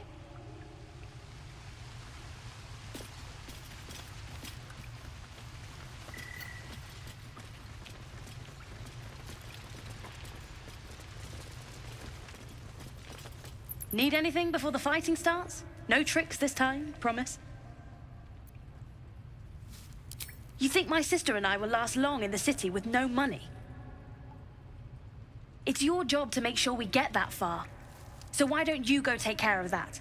Need anything before the fighting starts? No tricks this time, promise? You think my sister and I will last long in the city with no money? It's your job to make sure we get that far. So why don't you go take care of that?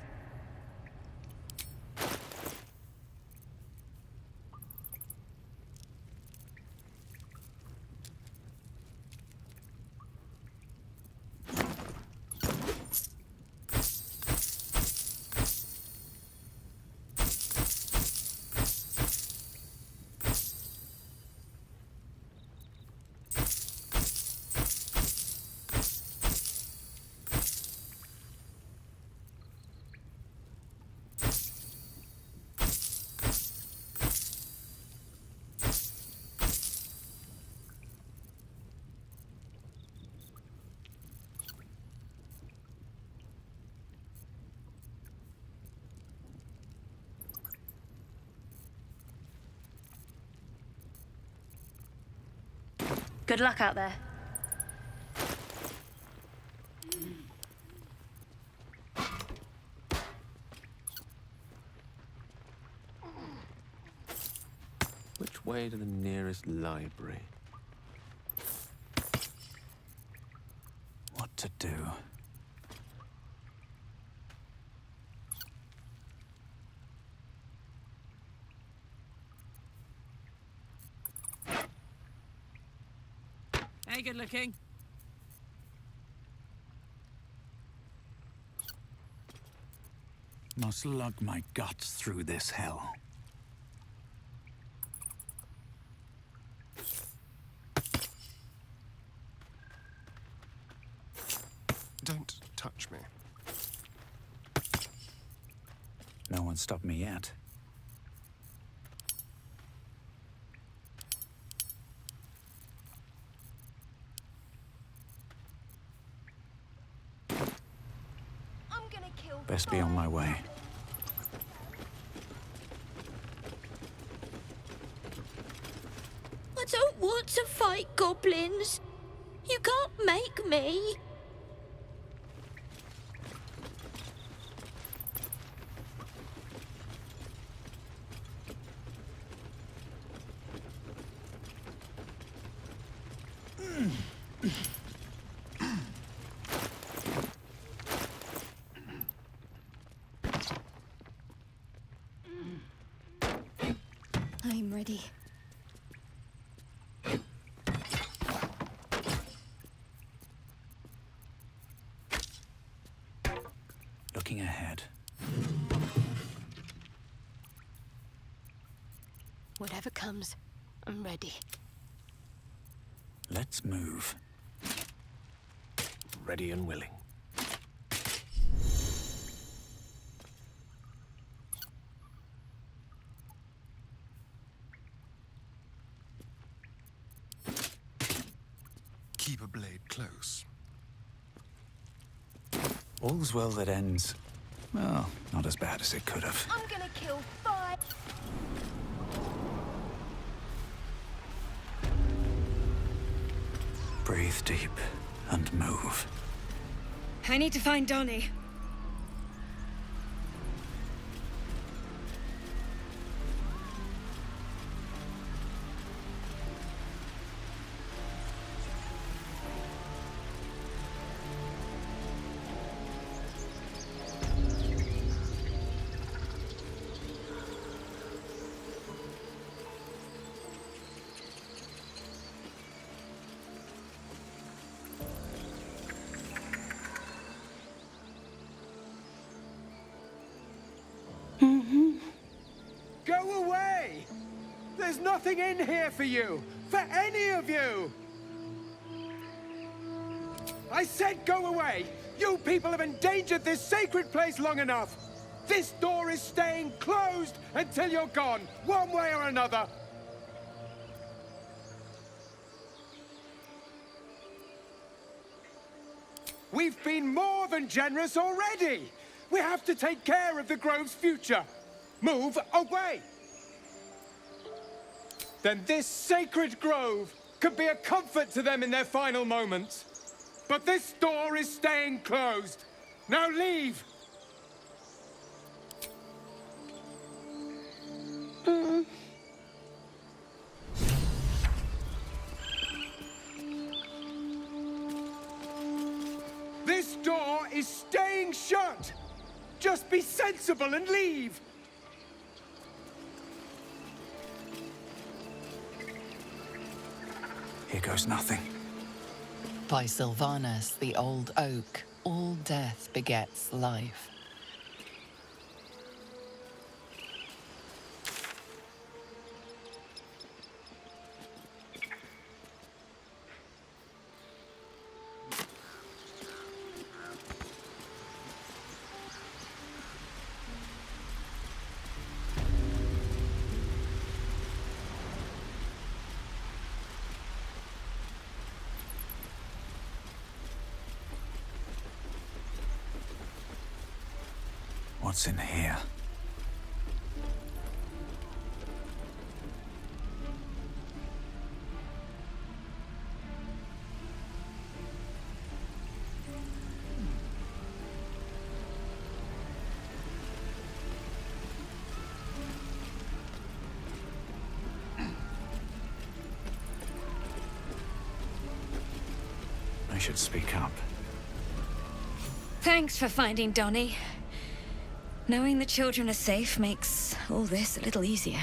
Good luck out there. Which way to the nearest library? What to do? Hey, good looking. Must lug my guts through this hell. Don't touch me. No one stopped me yet. Best be on my way. I don't want to fight goblins. You can't make me. I'm ready. Looking ahead. Whatever comes, I'm ready. Let's move. Ready and willing. Keep a blade close. All's well that ends, well, not as bad as it could have. I'm gonna kill 5. Breathe deep and move. I need to find Donnie. Go away! There's nothing in here for you! For any of you! I said go away! You people have endangered this sacred place long enough! This door is staying closed until you're gone, one way or another! We've been more than generous already! We have to take care of the Grove's future! Move away! Then this sacred grove could be a comfort to them in their final moments. But this door is staying closed. Now leave! This door is staying shut! Just be sensible and leave! Here goes nothing. By Sylvanus, the old oak, all death begets life. What's in here? I should speak up. Thanks for finding Donnie. Knowing the children are safe makes all this a little easier.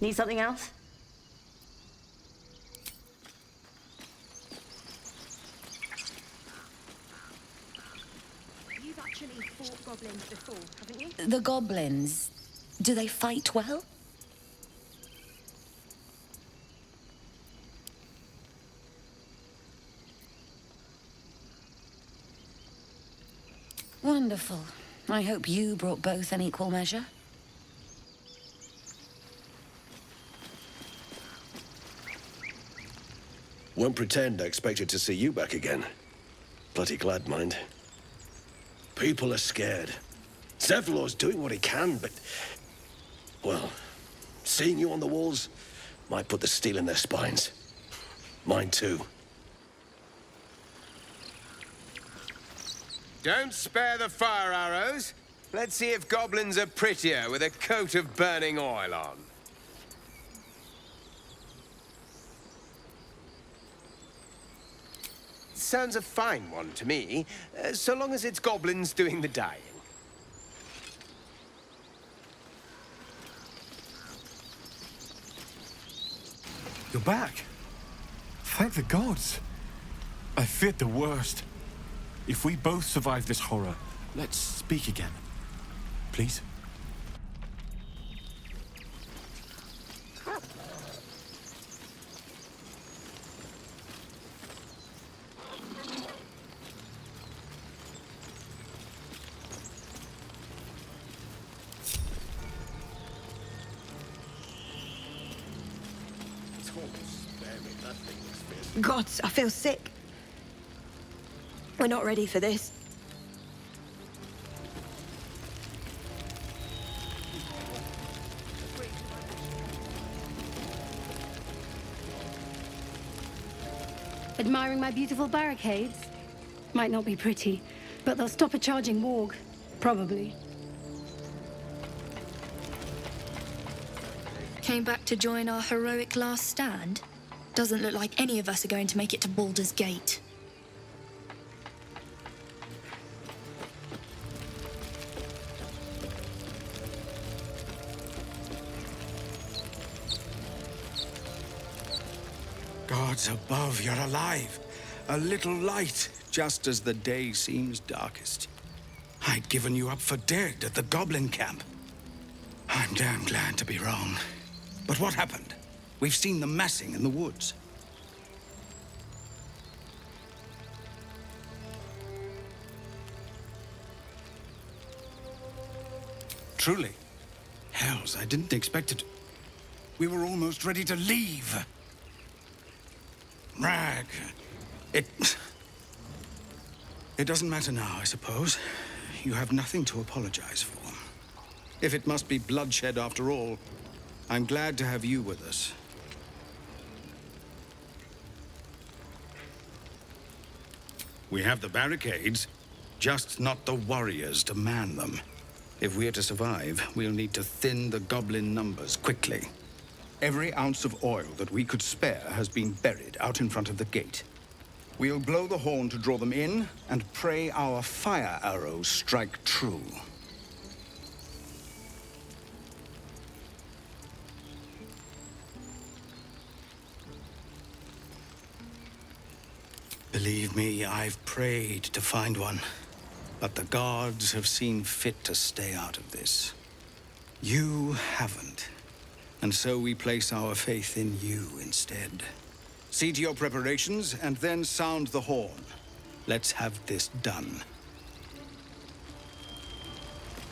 Need something else? goblins before, haven't you? The goblins, do they fight well? Wonderful. I hope you brought both in equal measure. Won't pretend I expected to see you back again. Bloody glad, mind. People are scared. Zevlor's doing what he can, but... well, seeing you on the walls might put the steel in their spines. Mine too. Don't spare the fire arrows. Let's see if goblins are prettier with a coat of burning oil on. Sounds a fine one to me, so long as it's goblins doing the dying. You're back. Thank the gods. I feared the worst. If we both survive this horror, let's speak again. Please? Gods, I feel sick. We're not ready for this. Admiring my beautiful barricades? Might not be pretty, but they'll stop a charging warg. Probably. Came back to join our heroic last stand? Doesn't look like any of us are going to make it to Baldur's Gate. Gods above, you're alive. A little light, just as the day seems darkest. I'd given you up for dead at the goblin camp. I'm damn glad to be wrong. But what happened? We've seen them massing in the woods. Truly. Hells, I didn't expect it. We were almost ready to leave. Rag. It doesn't matter now, I suppose. You have nothing to apologize for. If it must be bloodshed after all, I'm glad to have you with us. We have the barricades, just not the warriors to man them. If we're to survive, we'll need to thin the goblin numbers quickly. Every ounce of oil that we could spare has been buried out in front of the gate. We'll blow the horn to draw them in, and pray our fire arrows strike true. Believe me, I've prayed to find one, but the gods have seen fit to stay out of this. You haven't, and so we place our faith in you instead. See to your preparations, and then sound the horn. Let's have this done.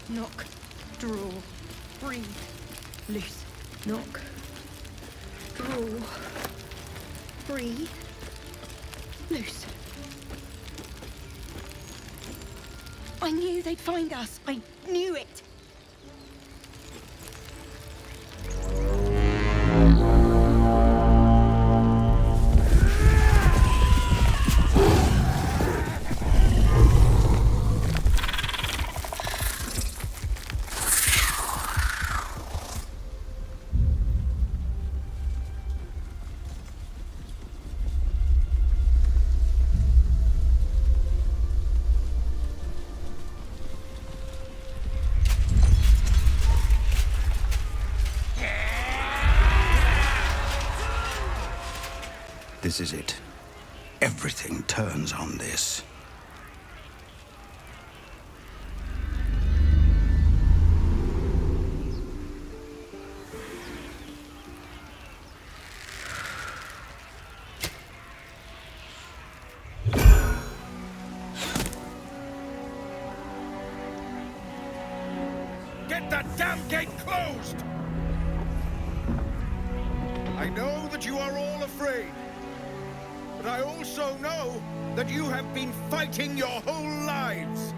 Knock, draw, breathe, loose. Knock, draw, breathe, loose. I knew they'd find us. I knew it. This is it. Everything turns on this. Get that damn gate closed! I know that you are all afraid, but I also know that you have been fighting your whole lives.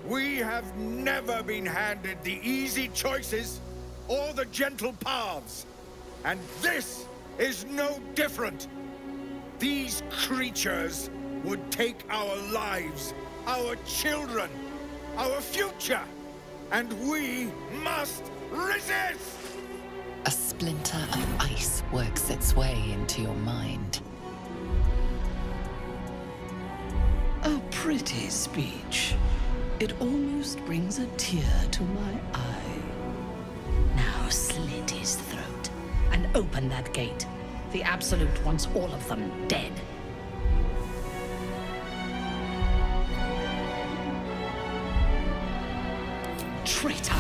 We have never been handed the easy choices or the gentle paths, and this is no different. These creatures would take our lives, our children, our future, and we must resist! A splinter of ice works its way into your mind. A pretty speech. It almost brings a tear to my eye. Now slit his throat and open that gate. The Absolute wants all of them dead. Traitor!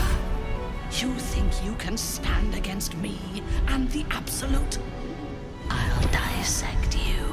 You think you can stand against me and the Absolute? I'll dissect you.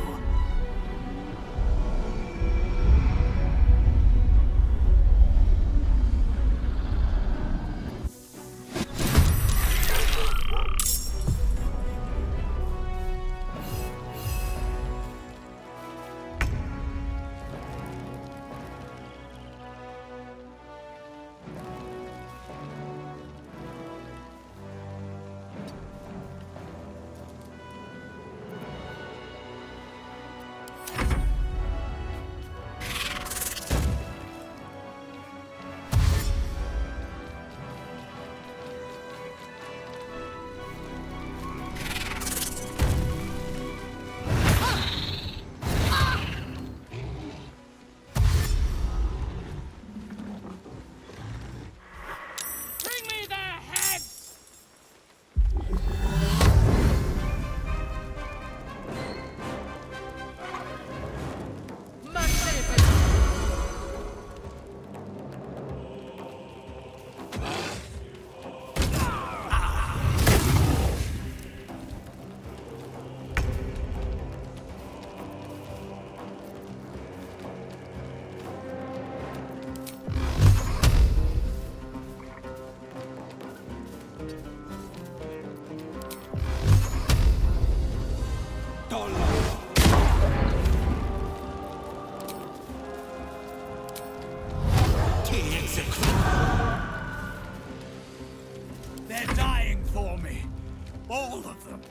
They're dying for me. All of them.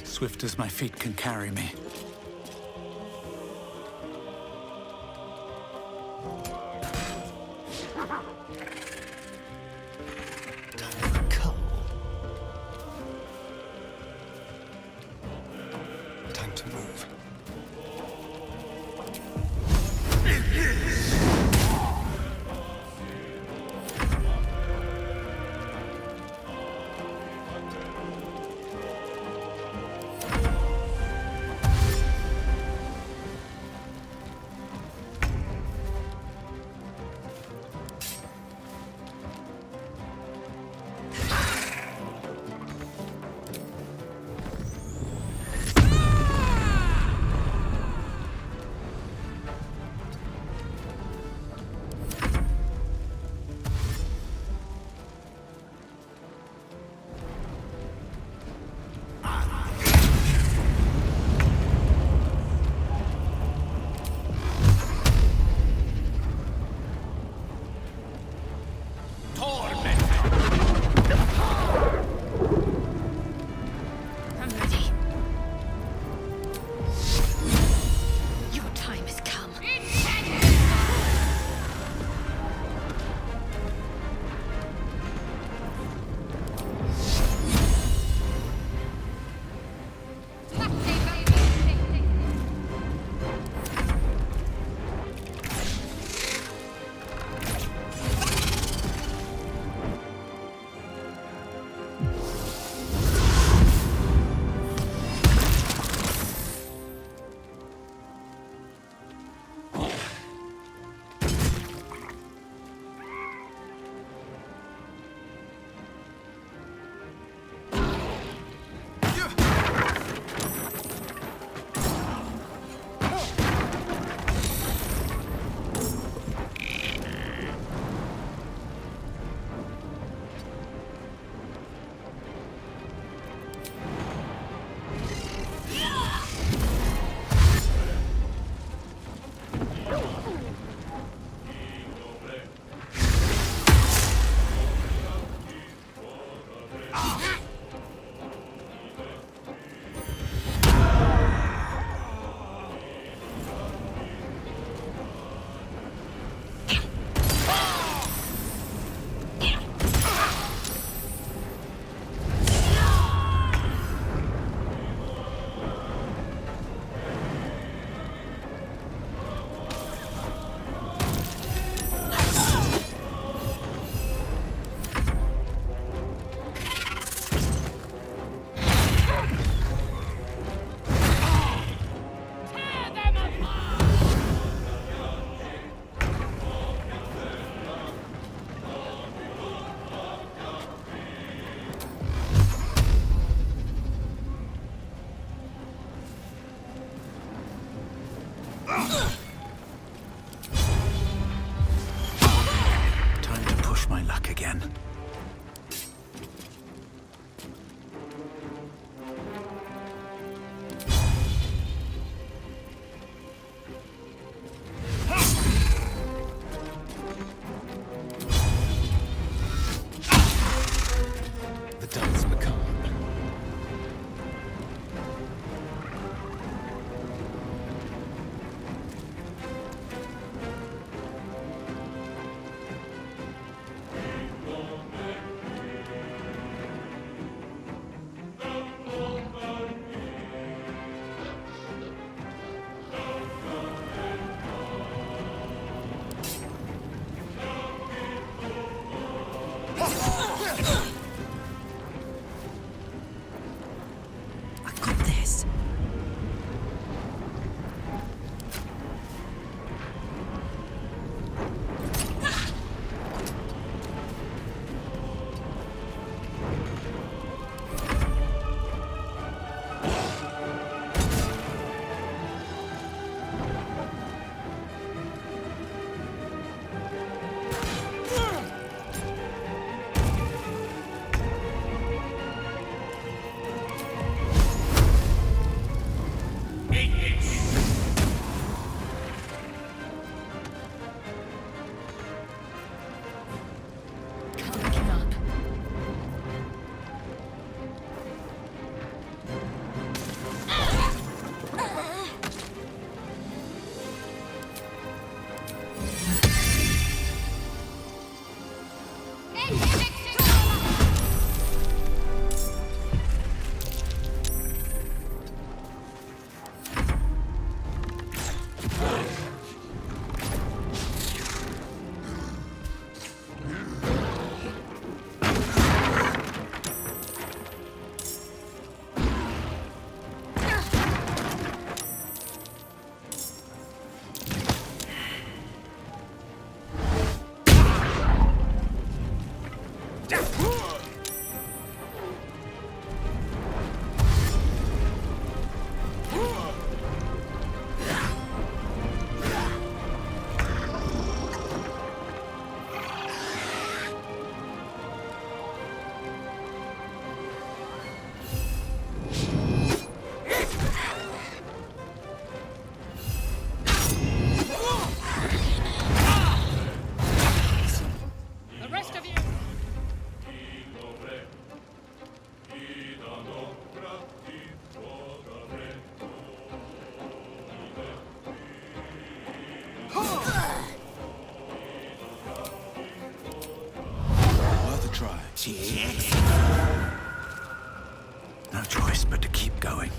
Swift as my feet can carry me. Time to move. Time to push my luck again. The dance macabre. No choice but to keep going.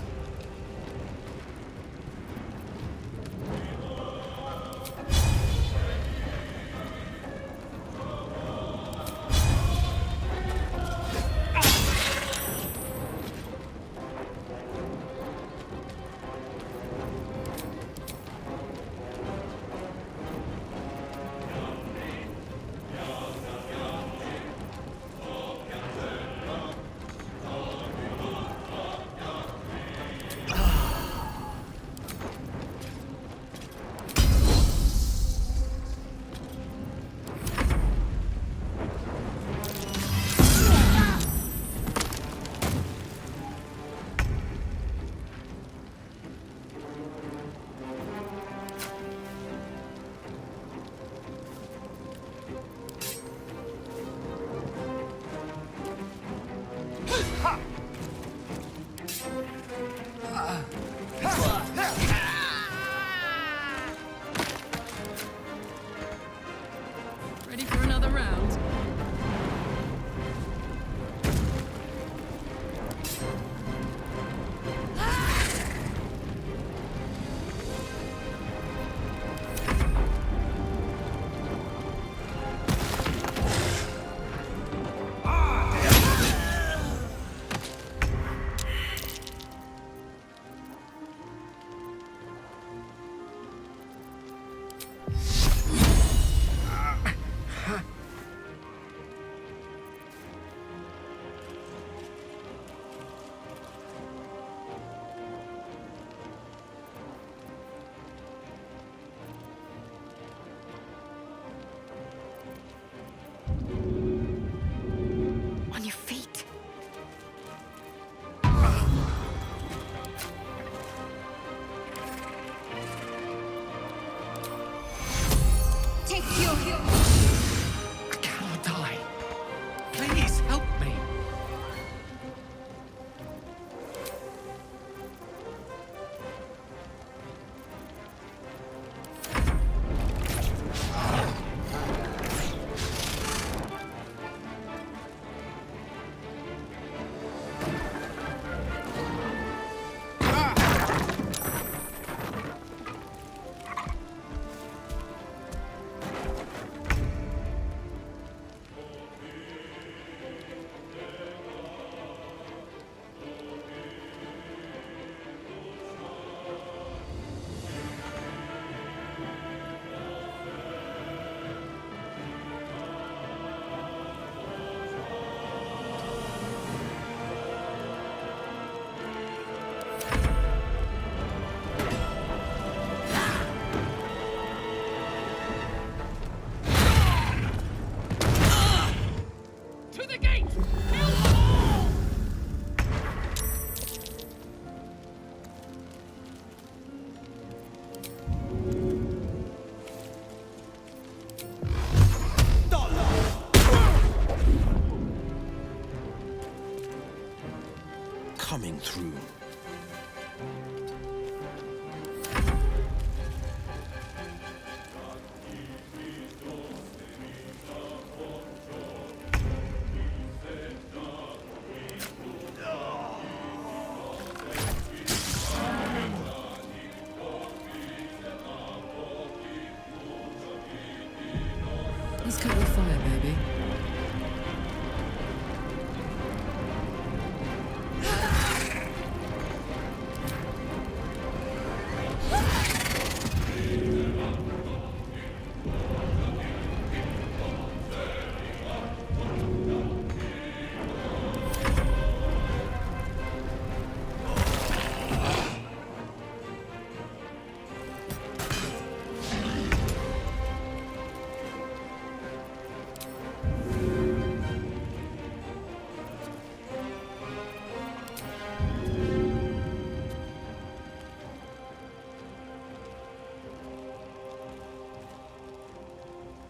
through. Let's cover the fire, baby.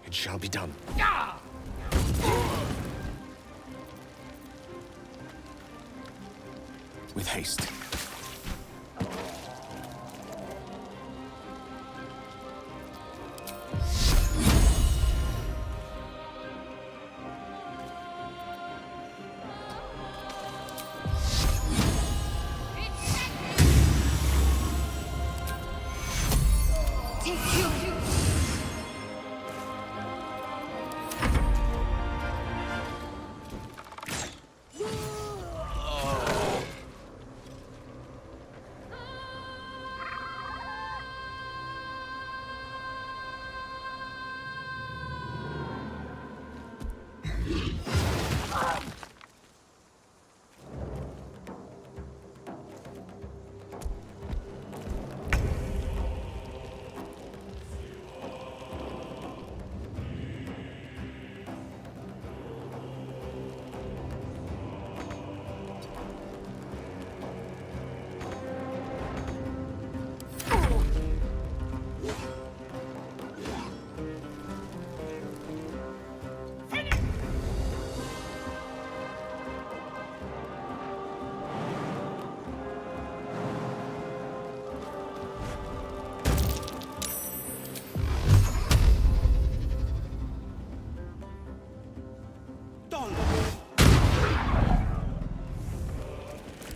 It shall be done. With haste.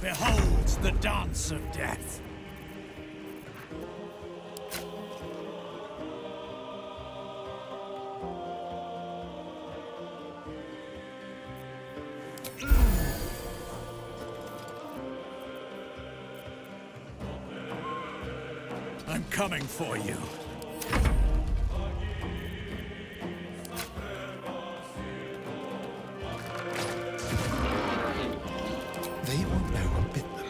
Behold the dance of death. I'm coming for you. They won't know what bit them.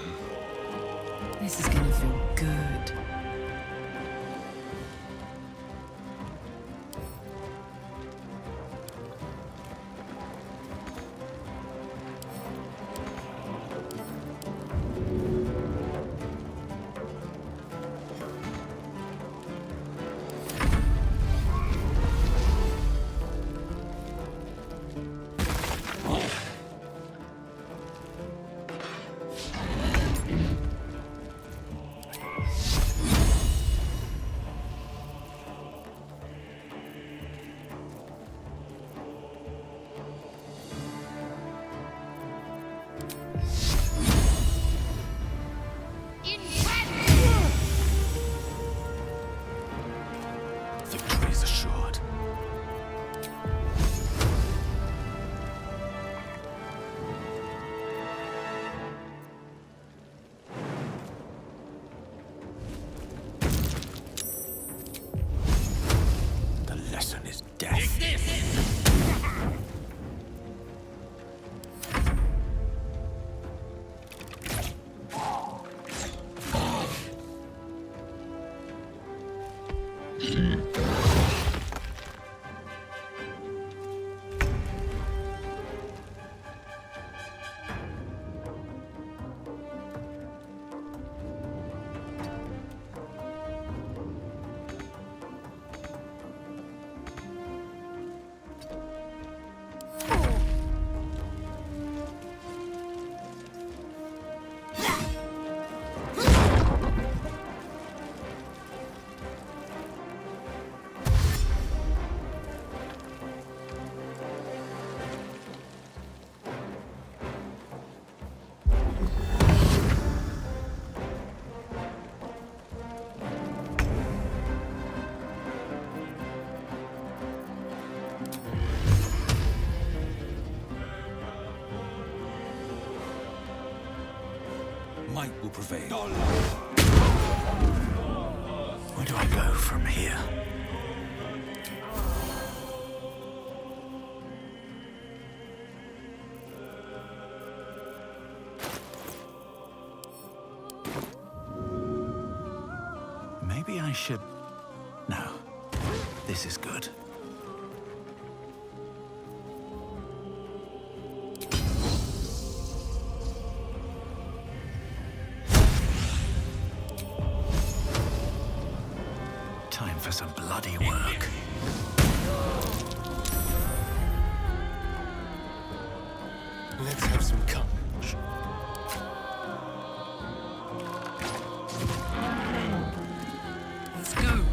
This is gonna feel good. Victory is assured. The lesson is death. Might will prevail. Where do I go from here? Maybe I should... No. This is good. Time for some bloody work. Let's have some courage. Let's go.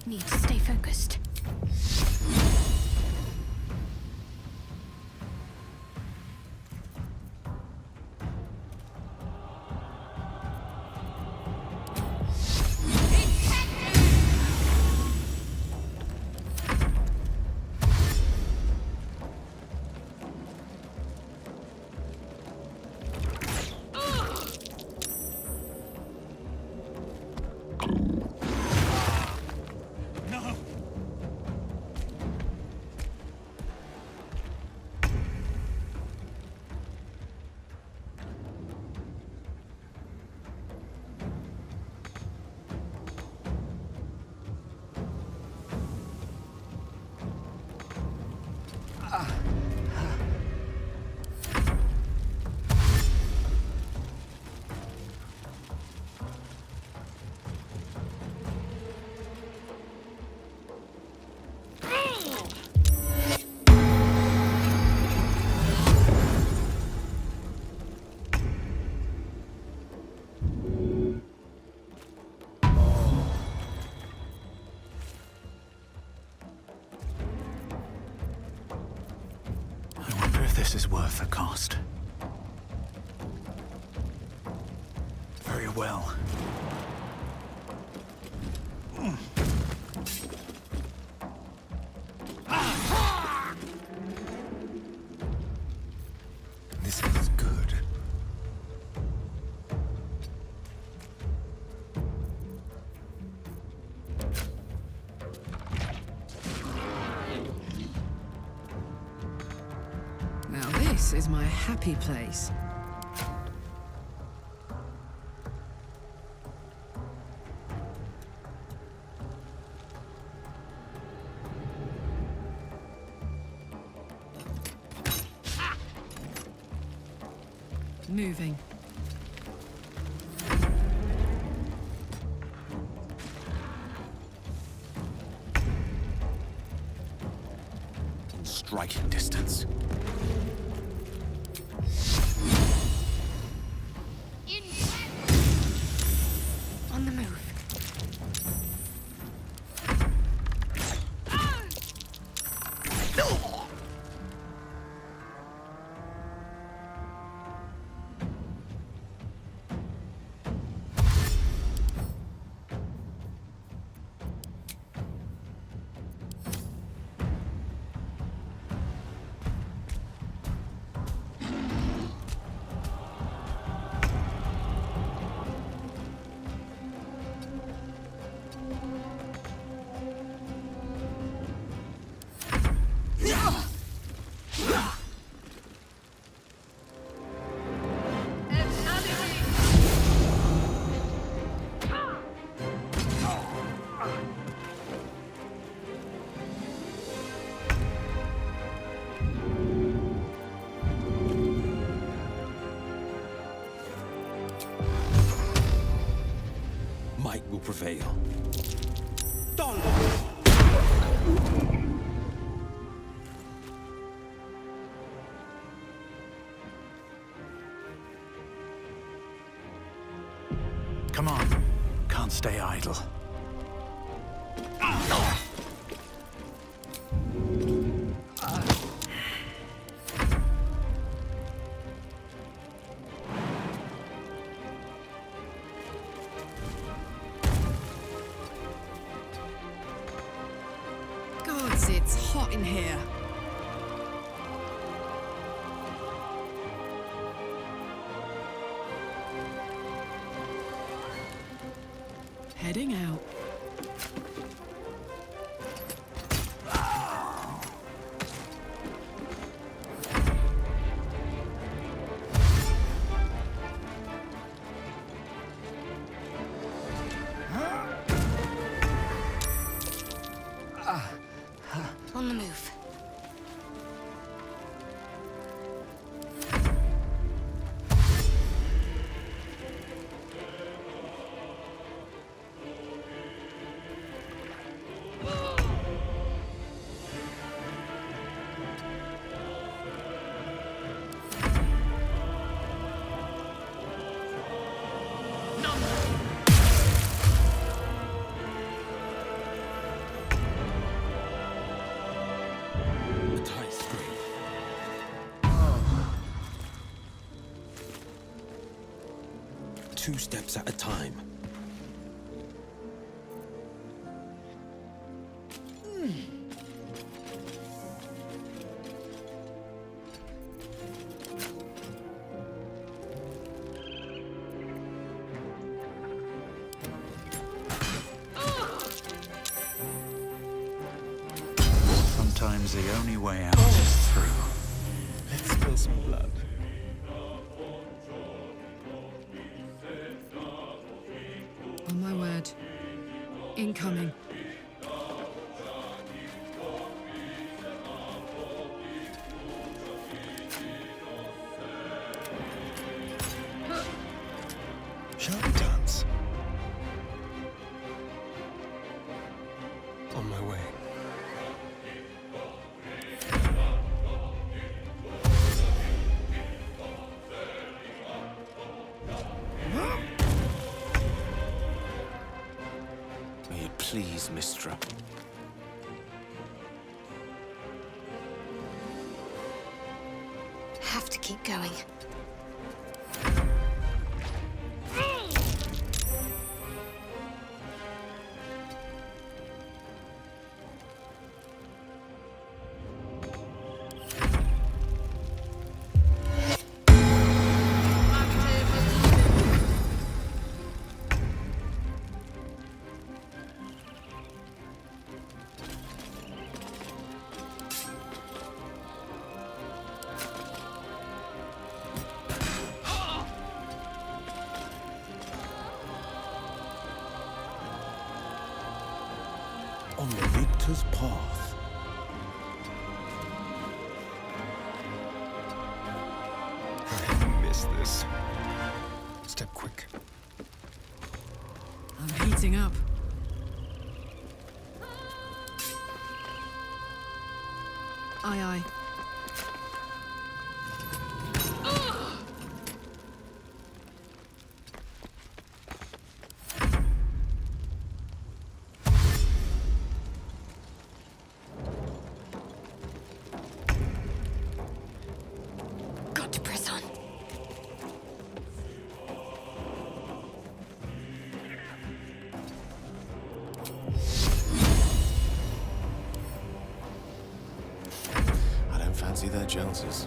Need to stay focused. This is worth the cost. Very well. This feels good. Now this is my happy place. Moving. In striking distance. On the move. Might will prevail. Come on. Can't stay idle. Gods, it's hot in here. Heading out. On the move. A tight squeeze. 2 steps at a time. Sometimes the only way out is through. Let's spill some blood. On my word. Incoming. Shall we dance? On my way. May it please, Mistra. Have to keep going. On the victor's path. I miss this. Step quick. I'm heating up. Aye, aye. Got to press on. I don't fancy their chances.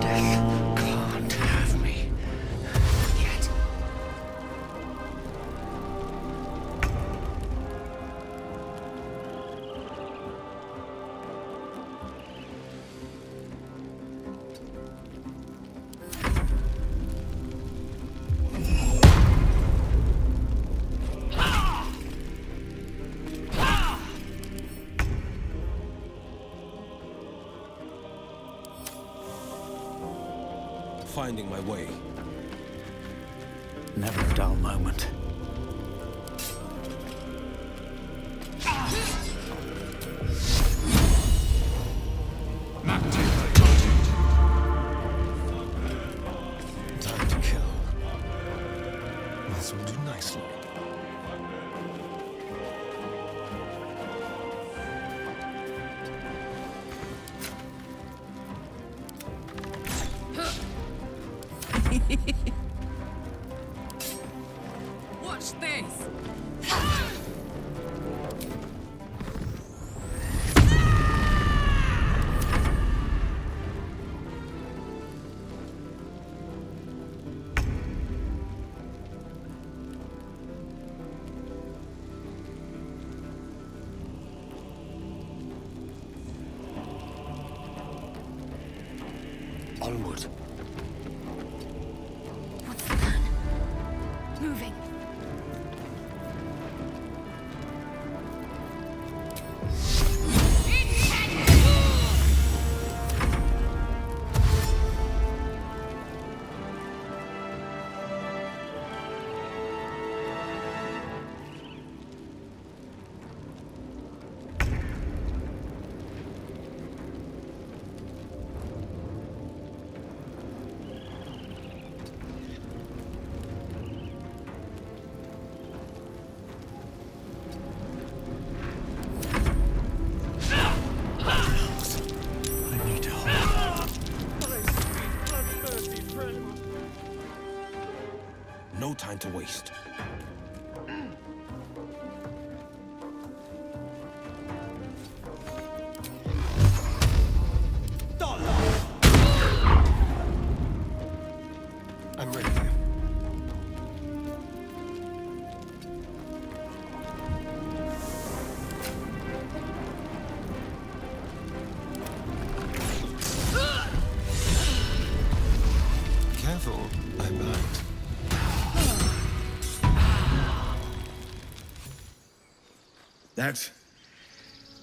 Death can't have me. Yet. Finding my way. Never a dull moment. Watch this! Onward. What's the plan? Moving. No time to waste. I'm ready. Careful, I might.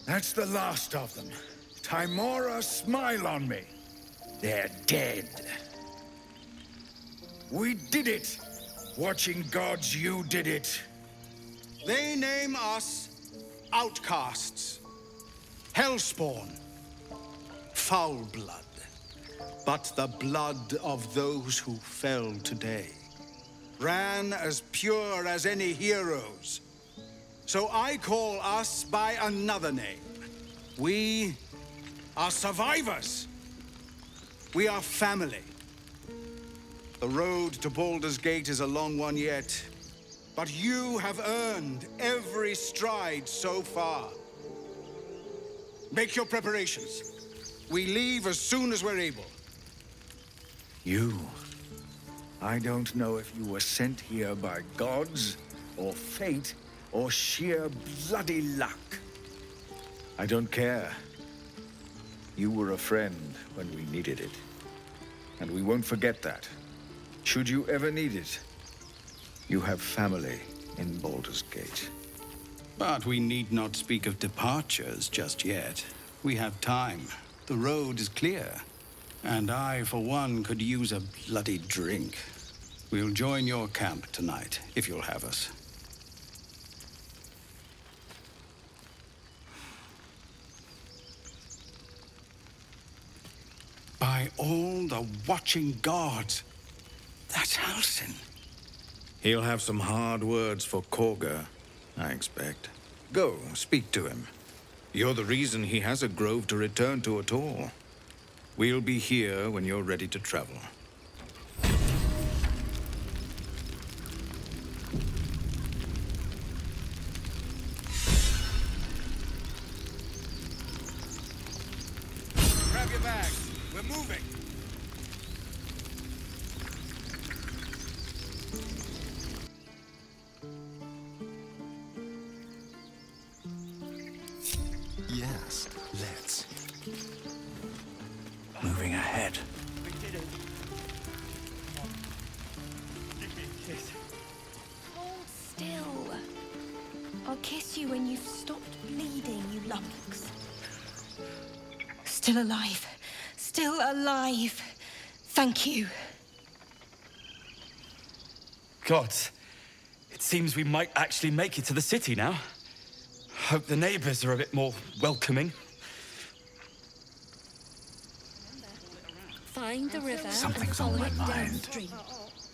That's the last of them. Timora, smile on me. They're dead. We did it. Watching gods, you did it. They name us outcasts, hellspawn, foul blood. But the blood of those who fell today ran as pure as any heroes. So I call us by another name. We are survivors. We are family. The road to Baldur's Gate is a long one yet, but you have earned every stride so far. Make your preparations. We leave as soon as we're able. You. I don't know if you were sent here by gods, or fate, or sheer bloody luck. I don't care. You were a friend when we needed it. And we won't forget that. Should you ever need it, you have family in Baldur's Gate. But we need not speak of departures just yet. We have time. The road is clear. And I, for one, could use a bloody drink. We'll join your camp tonight, if you'll have us. By all the watching gods, that's Halsin. He'll have some hard words for Korga, I expect. Go, speak to him. You're the reason he has a grove to return to at all. We'll be here when you're ready to travel. Grab your bags. We're moving. Yes, let's. Moving ahead. We did it. Give me a kiss. Hold still. I'll kiss you when you've stopped bleeding, you lummox. Still alive. Still alive. Thank you. Gods, it seems we might actually make it to the city now. Hope the neighbors are a bit more welcoming. Find the river. Something's on my mind.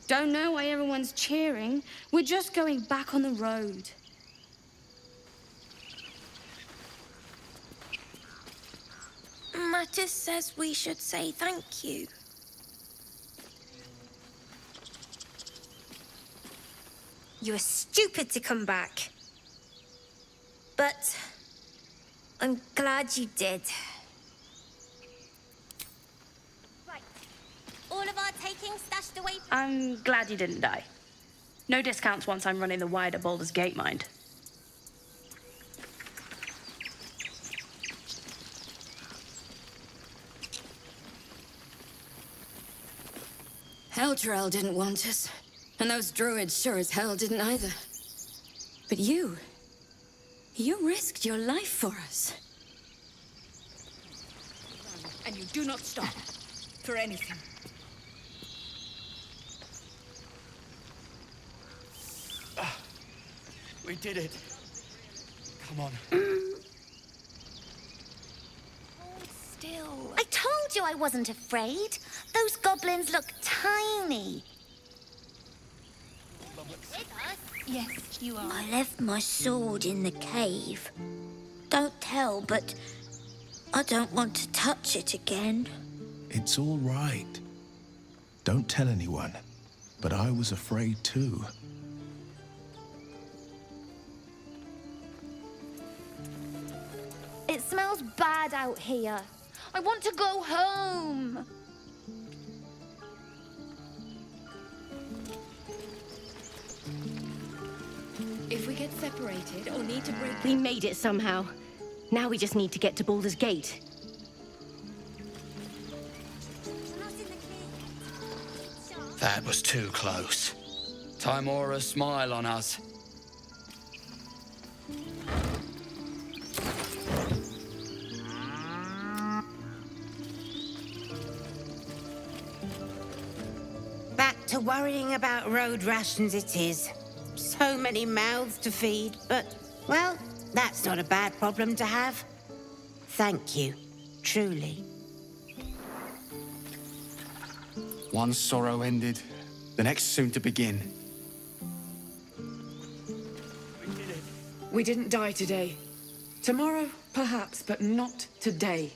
Don't know why everyone's cheering. We're just going back on the road. Mattis says we should say thank you. You were stupid to come back. But I'm glad you did. Right. All of our taking stashed away. I'm glad you didn't die. No discounts once I'm running the wider Baldur's Gate mind. Elturel didn't want us. And those druids sure as hell didn't either. But you risked your life for us. And you do not stop. For anything. We did it. Come on. Hold still. I told you I wasn't afraid. Those goblins look tiny. Yes, you are. I left my sword in the cave. Don't tell, but I don't want to touch it again. It's all right. Don't tell anyone. But I was afraid too. It smells bad out here. I want to go home. If we get separated or need to break... We made it somehow. Now we just need to get to Baldur's Gate. That was too close. Timora, smile on us. Back to worrying about road rations it is. So many mouths to feed, but, well, that's not a bad problem to have. Thank you, truly. One sorrow ended, the next soon to begin. We didn't die today. Tomorrow, perhaps, but not today.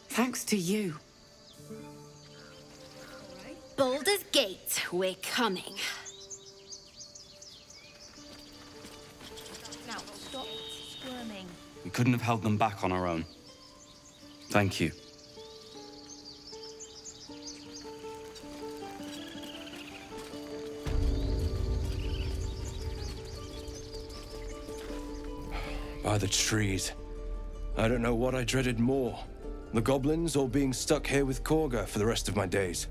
Thanks to you. Baldur's Gate, we're coming. Now, stop squirming. We couldn't have held them back on our own. Thank you. By the trees. I don't know what I dreaded more. The goblins or being stuck here with Korga for the rest of my days.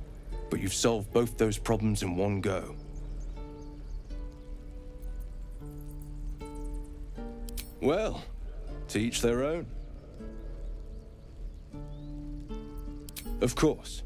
But you've solved both those problems in one go. Well, to each their own. Of course.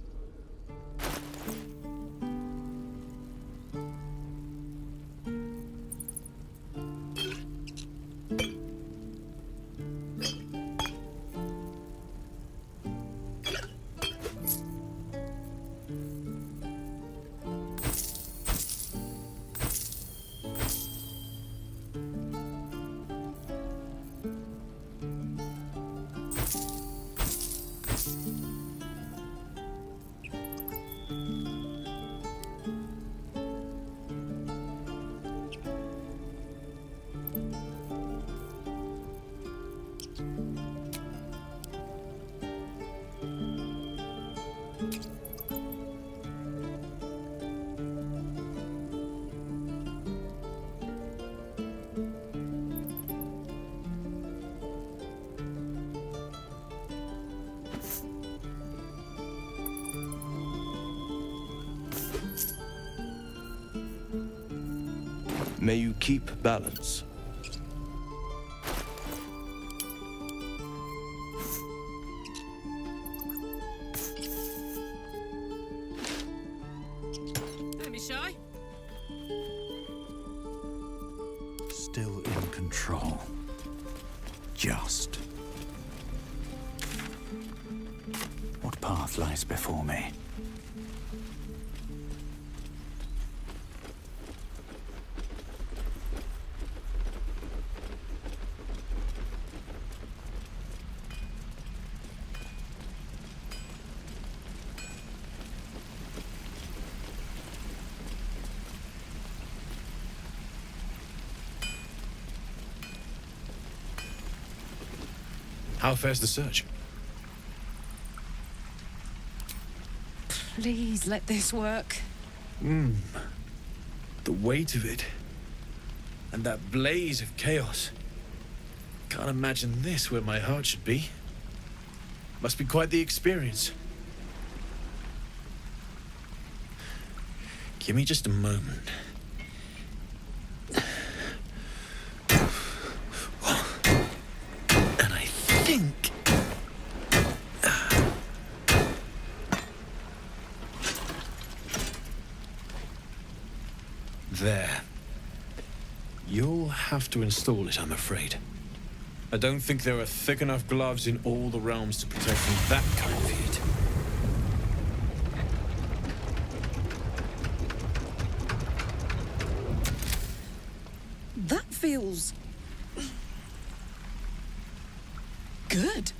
May you keep balance. Don't be shy. Still in control. Just. What path lies before me? How fares the search? Please let this work. The weight of it. And that blaze of chaos. Can't imagine this where my heart should be. Must be quite the experience. Give me just a moment. And I think... There. You'll have to install it, I'm afraid. I don't think there are thick enough gloves in all the realms to protect from that kind of heat. That feels... good.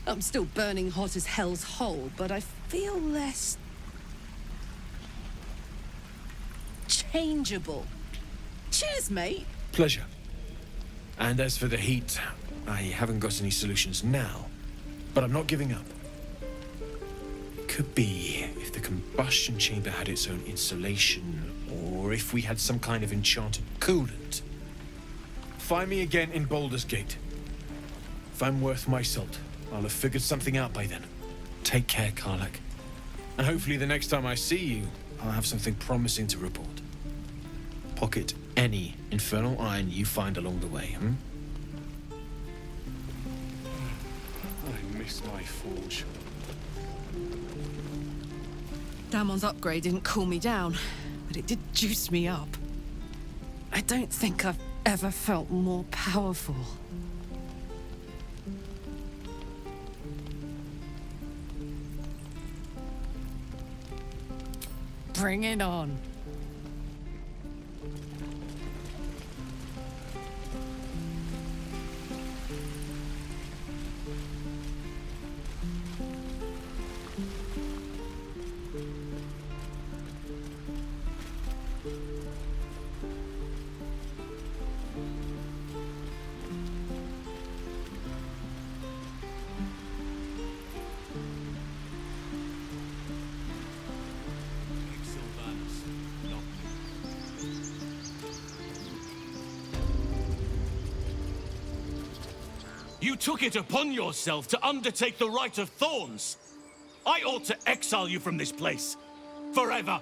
I'm still burning hot as hell's hole, but I feel less... changeable. Cheers, mate. Pleasure. And as for the heat, I haven't got any solutions now, but I'm not giving up. Could be if the combustion chamber had its own insulation, or if we had some kind of enchanted coolant. Find me again in Baldur's Gate. If I'm worth my salt, I'll have figured something out by then. Take care, Karlach. And hopefully the next time I see you, I'll have something promising to report. Pocket any infernal iron you find along the way, I miss my forge. Damon's upgrade didn't cool me down, but it did juice me up. I don't think I've ever felt more powerful. Bring it on. You took it upon yourself to undertake the Rite of Thorns. I ought to exile you from this place. Forever.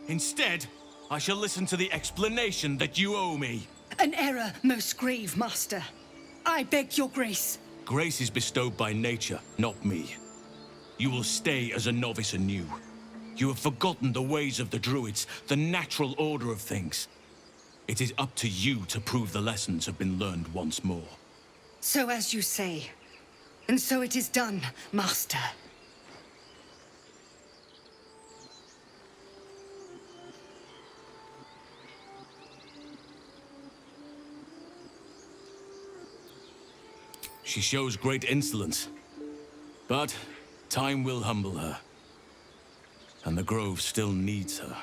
Instead, I shall listen to the explanation that you owe me. An error, most grave, master. I beg your grace. Grace is bestowed by nature, not me. You will stay as a novice anew. You have forgotten the ways of the druids, the natural order of things. It is up to you to prove the lessons have been learned once more. So as you say. And so it is done, master. She shows great insolence. But time will humble her. And the Grove still needs her.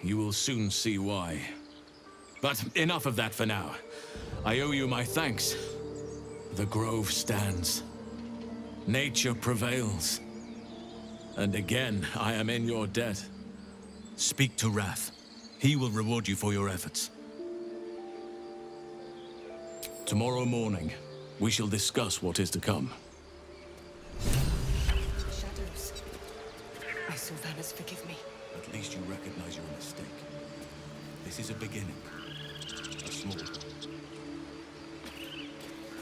You will soon see why. But enough of that for now. I owe you my thanks. The Grove stands. Nature prevails. And again, I am in your debt. Speak to Wrath. He will reward you for your efforts. Tomorrow morning, we shall discuss what is to come. Shadows. My Sylvanas, forgive me. At least you recognize your mistake. This is a beginning. A small one.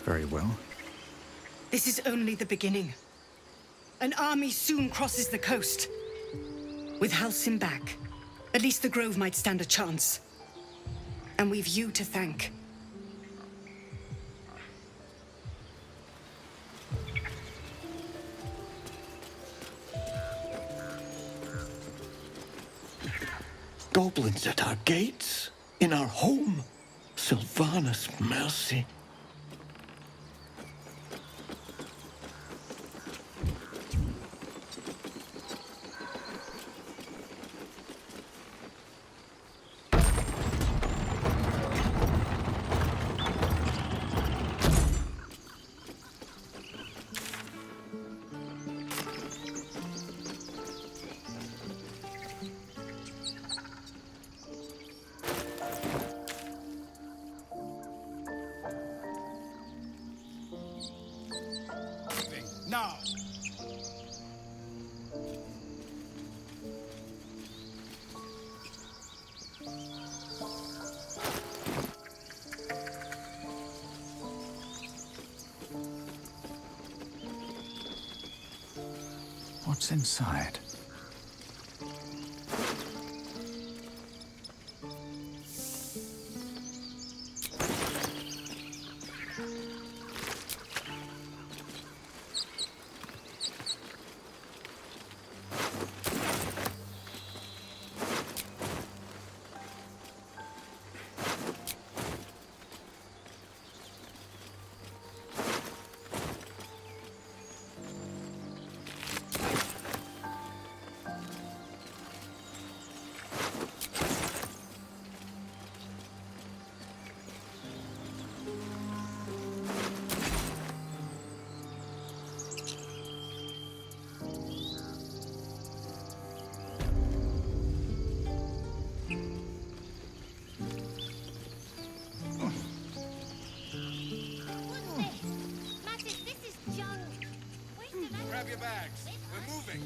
Very well. This is only the beginning. An army soon crosses the coast. With Halcyon back, at least the Grove might stand a chance. And we've you to thank. Goblins at our gates, in our home. Sylvanas, mercy. What's inside? Grab your bags. We're moving.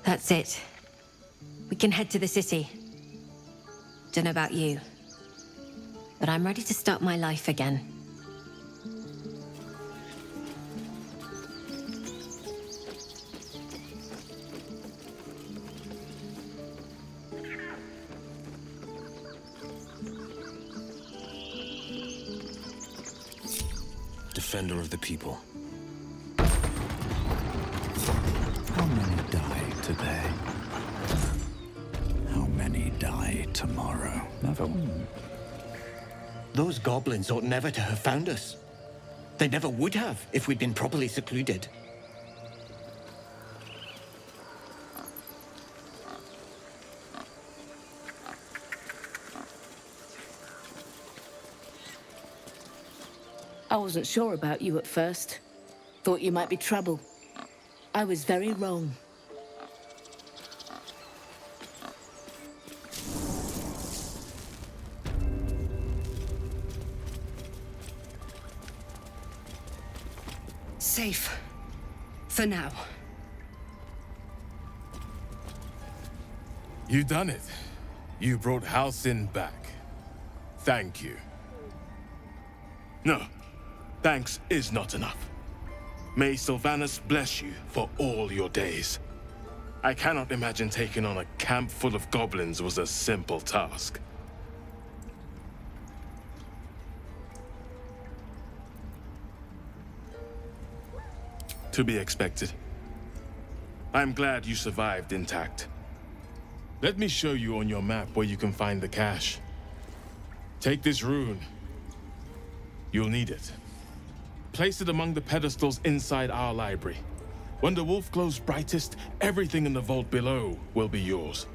That's it. We can head to the city. Don't know about you, but I'm ready to start my life again. Defender of the people. How many die today? How many die tomorrow? Never one. Those goblins ought never to have found us. They never would have if we'd been properly secluded. I wasn't sure about you at first. Thought you might be trouble. I was very wrong. Safe. For now. You done it. You brought Halcyon back. Thank you. No. Thanks is not enough. May Sylvanus bless you for all your days. I cannot imagine taking on a camp full of goblins was a simple task. To be expected. I'm glad you survived intact. Let me show you on your map where you can find the cache. Take this rune. You'll need it. Place it among the pedestals inside our library. When the wolf glows brightest, everything in the vault below will be yours.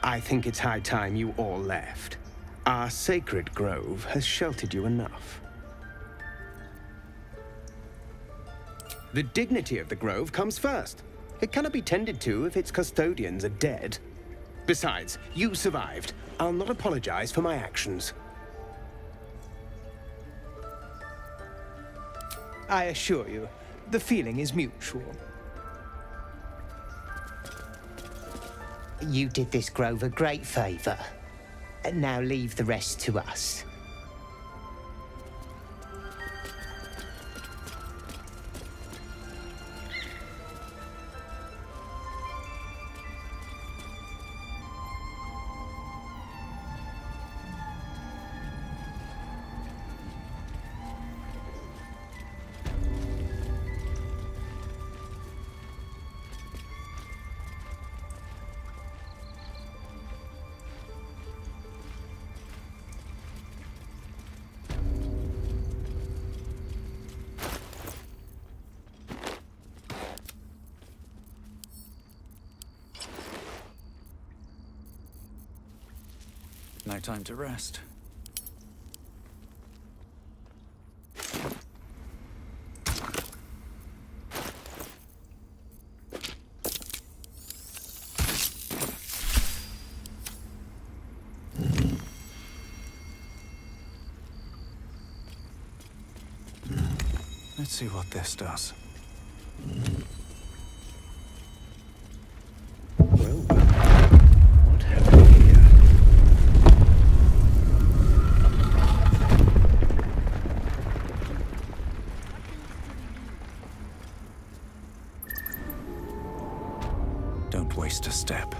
I think it's high time you all left. Our sacred grove has sheltered you enough. The dignity of the grove comes first. It cannot be tended to if its custodians are dead. Besides, you survived. I'll not apologize for my actions. I assure you, the feeling is mutual. You did this grove a great favor. Now leave the rest to us. No time to rest. Let's see what this does. waste a step.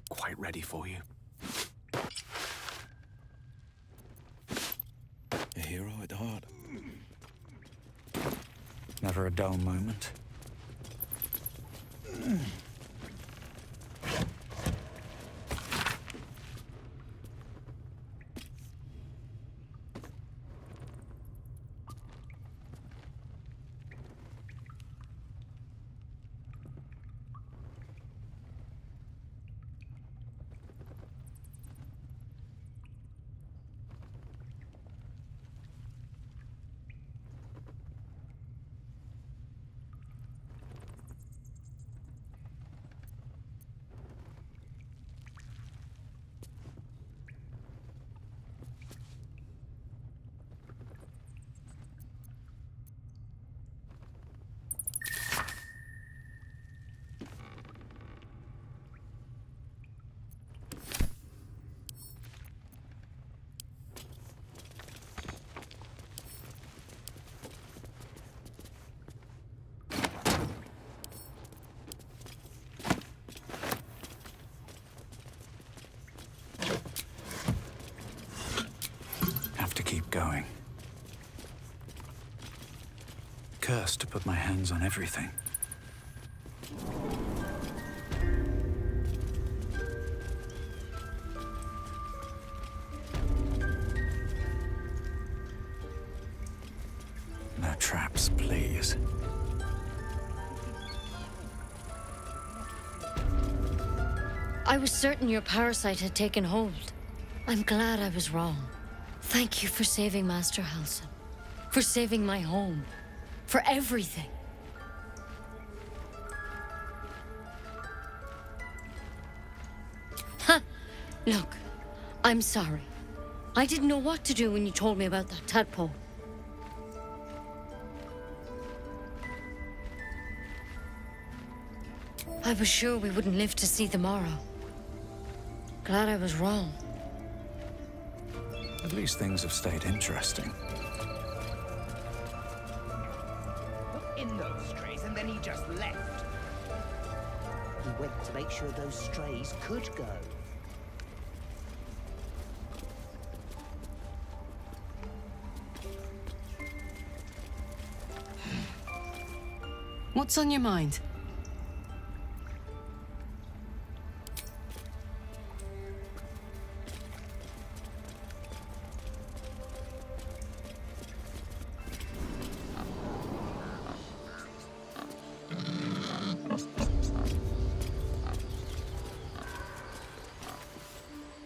Quite ready for you. A hero at heart. Never a dull moment. Have to keep going. Cursed to put my hands on everything. No traps, please. I was certain your parasite had taken hold. I'm glad I was wrong. Thank you for saving Master Halsin. For saving my home. For everything. Ha! Look, I'm sorry. I didn't know what to do when you told me about that tadpole. I was sure we wouldn't live to see the morrow. Glad I was wrong. At least things have stayed interesting. Put in those strays and then he just left. He went to make sure those strays could go. What's on your mind?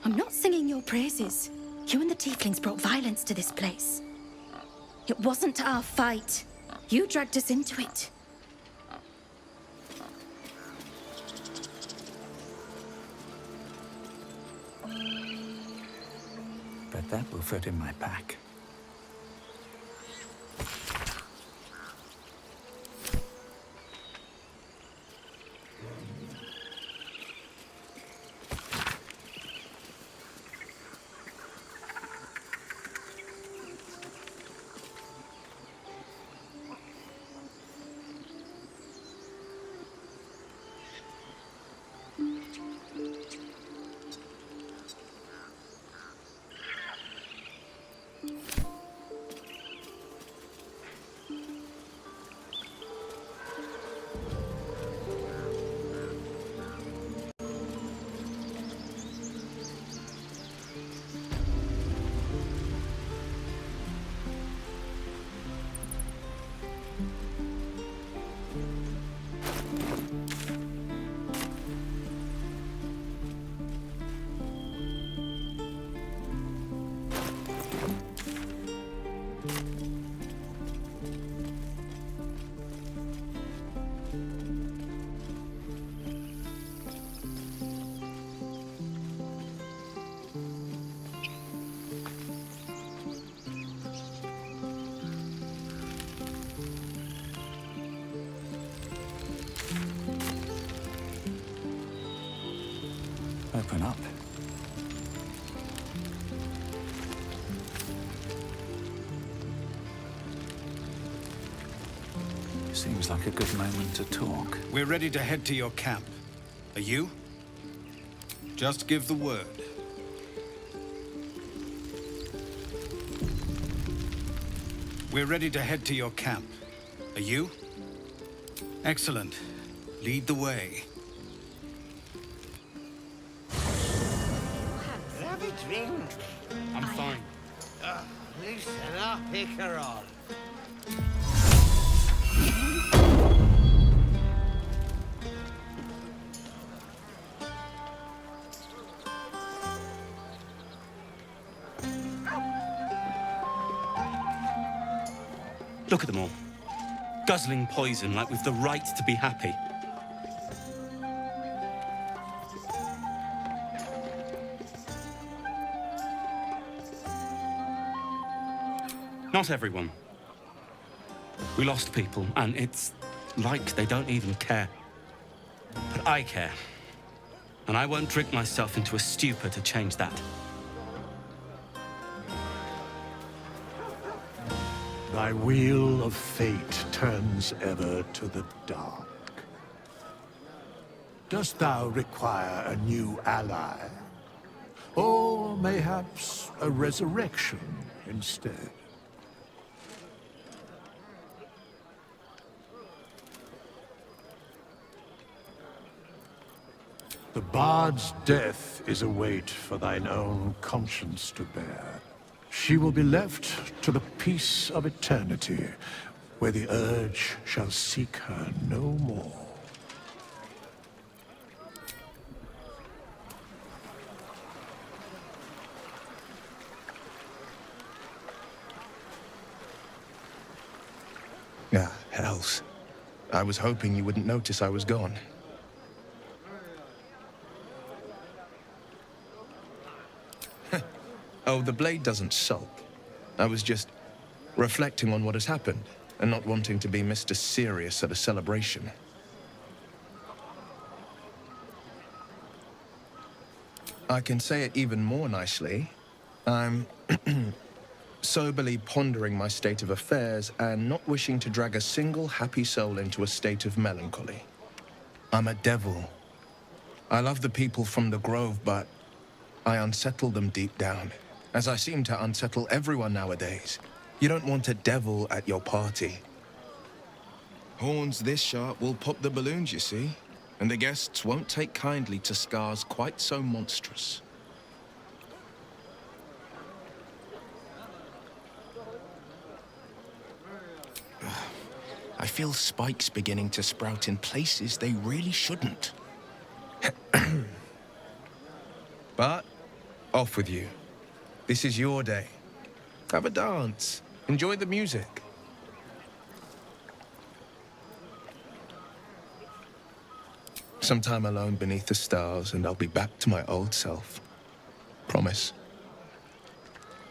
I'm not singing your praises. You and the tieflings brought violence to this place. It wasn't our fight. You dragged us into it. Bet that will fit in my pack. Open up. Seems like a good moment to talk. We're ready to head to your camp. Are you? Just give the word. We're ready to head to your camp. Are you? Excellent. Lead the way. Have a drink. I'm fine. Loosen up, Icaron. Look at them all. Guzzling poison like we've the right to be happy. Not everyone. We lost people, and it's like they don't even care. But I care. And I won't drink myself into a stupor to change that. Thy wheel of fate turns ever to the dark. Dost thou require a new ally? Or mayhaps a resurrection instead? The bard's death is a weight for thine own conscience to bear. She will be left to the peace of eternity, where the urge shall seek her no more. Ah, hells. I was hoping you wouldn't notice I was gone. Oh, the blade doesn't sulk. I was just reflecting on what has happened and not wanting to be Mr. Serious at a celebration. I can say it even more nicely. I'm soberly pondering my state of affairs and not wishing to drag a single happy soul into a state of melancholy. I'm a devil. I love the people from the Grove, but I unsettle them deep down, as I seem to unsettle everyone nowadays. You don't want a devil at your party. Horns this sharp will pop the balloons, you see, and the guests won't take kindly to scars quite so monstrous. I feel spikes beginning to sprout in places they really shouldn't. But off with you. This is your day. Have a dance. Enjoy the music. Some time alone beneath the stars, and I'll be back to my old self. Promise.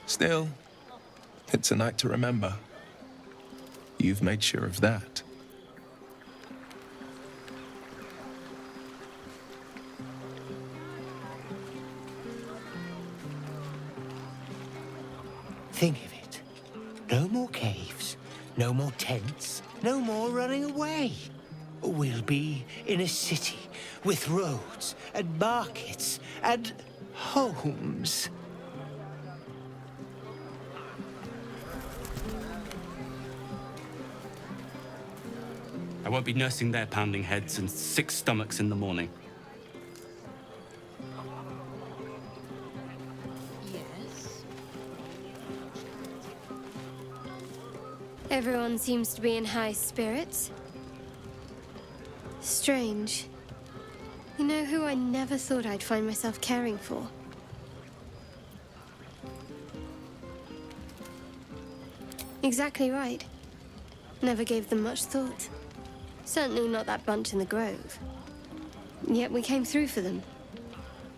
Still, it's a night to remember. You've made sure of that. Think of it. No more caves, no more tents, no more running away. We'll be in a city with roads and markets and homes. I won't be nursing their pounding heads and sick stomachs in the morning. Everyone seems to be in high spirits. Strange. You know who I never thought I'd find myself caring for? Exactly right. Never gave them much thought. Certainly not that bunch in the Grove. Yet we came through for them.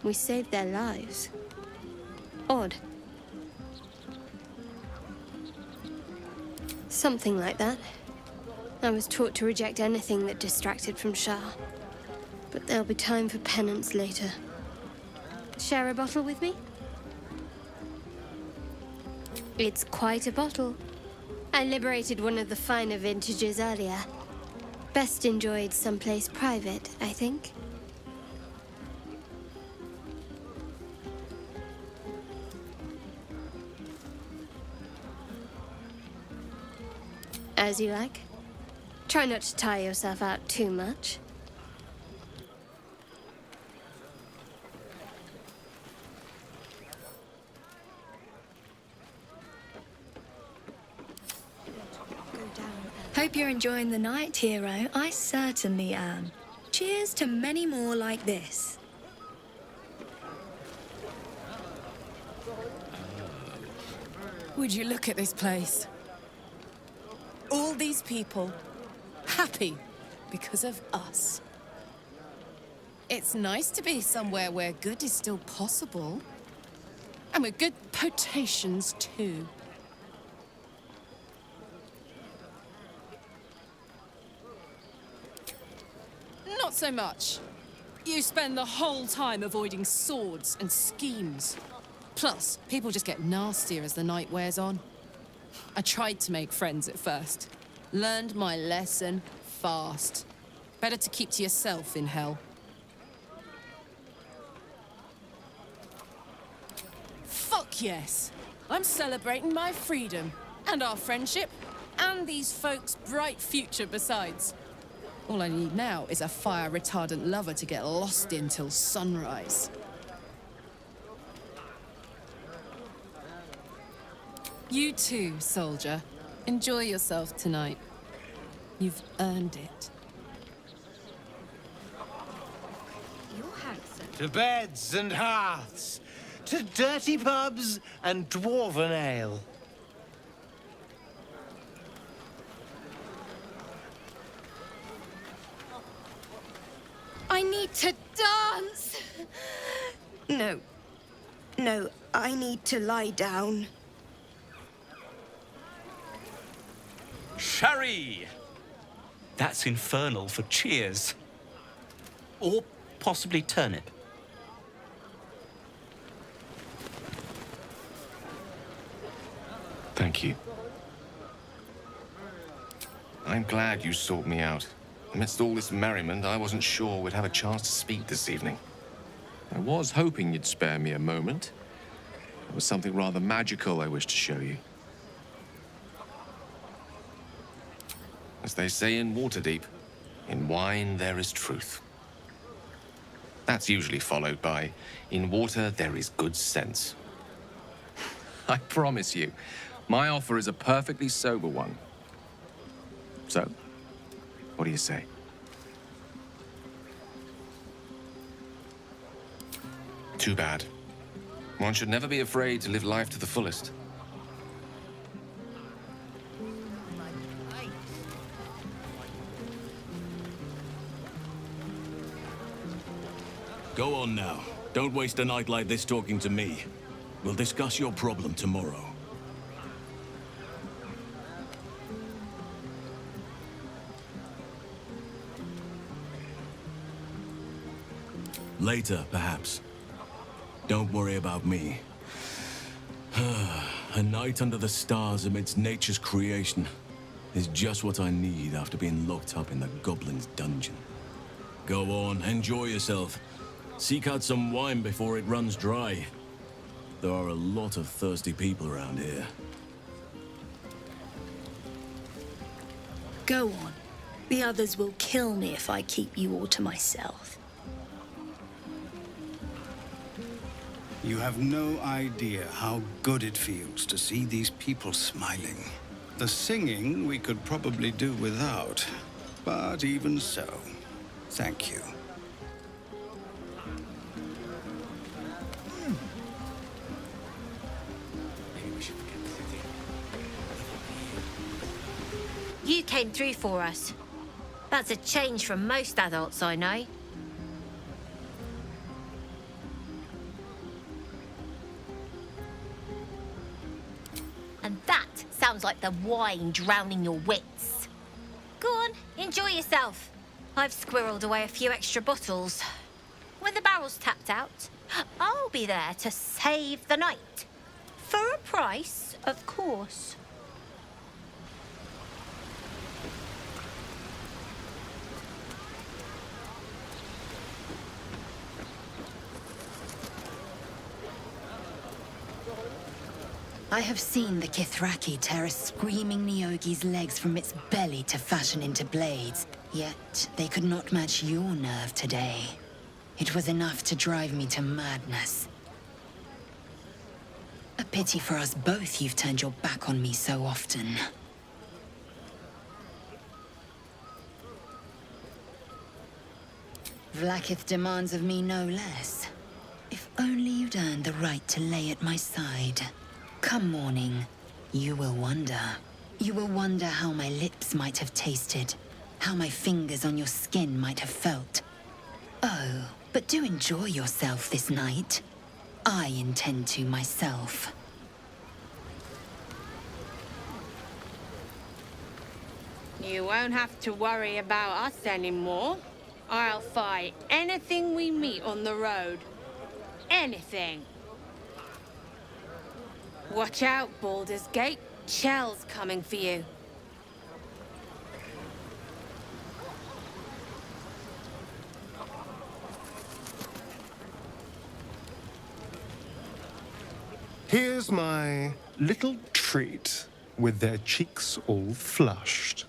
We saved their lives. Odd. Something like that. I was taught to reject anything that distracted from Shah. But there'll be time for penance later. Share a bottle with me? It's quite a bottle. I liberated one of the finer vintages earlier. Best enjoyed someplace private, I think. As you like. Try not to tire yourself out too much. Hope you're enjoying the night, hero. I certainly am. Cheers to many more like this. Would you look at this place? All these people happy because of us. It's nice to be somewhere where good is still possible. And with good potations, too. Not so much. You spend the whole time avoiding swords and schemes. Plus, people just get nastier as the night wears on. I tried to make friends at first. Learned my lesson fast. Better to keep to yourself in hell. Fuck yes! I'm celebrating my freedom, and our friendship, and these folks' bright future besides. All I need now is a fire-retardant lover to get lost in till sunrise. You too, soldier. Enjoy yourself tonight. You've earned it. To beds and hearths, to dirty pubs and dwarven ale. I need to dance! No. No, I need to lie down. Sherry! That's infernal for cheers. Or possibly turnip. Thank you. I'm glad you sought me out. Amidst all this merriment, I wasn't sure we'd have a chance to speak this evening. I was hoping you'd spare me a moment. There was something rather magical I wished to show you. As they say in Waterdeep, in wine there is truth. That's usually followed by, in water there is good sense. I promise you, my offer is a perfectly sober one. So, what do you say? Too bad. One should never be afraid to live life to the fullest. Go on now. Don't waste a night like this talking to me. We'll discuss your problem tomorrow. Later, perhaps. Don't worry about me. A night under the stars amidst nature's creation is just what I need after being locked up in the goblin's dungeon. Go on, enjoy yourself. Seek out some wine before it runs dry. There are a lot of thirsty people around here. Go on. The others will kill me if I keep you all to myself. You have no idea how good it feels to see these people smiling. The singing we could probably do without, but even so, thank you. You came through for us. That's a change from most adults I know. And that sounds like the wine drowning your wits. Go on, enjoy yourself. I've squirreled away a few extra bottles. When the barrel power's tapped out, I'll be there to save the night. For a price, of course. I have seen the Kithraki tear a screaming Neogi's legs from its belly to fashion into blades, yet they could not match your nerve today. It was enough to drive me to madness. A pity for us both you've turned your back on me so often. Vlaakith demands of me no less. If only you'd earned the right to lay at my side. Come morning, you will wonder. You will wonder how my lips might have tasted, how my fingers on your skin might have felt. Oh, but do enjoy yourself this night. I intend to myself. You won't have to worry about us anymore. I'll fight anything we meet on the road. Anything. Watch out, Baldur's Gate. Chell's coming for you. Here's my little treat, with their cheeks all flushed.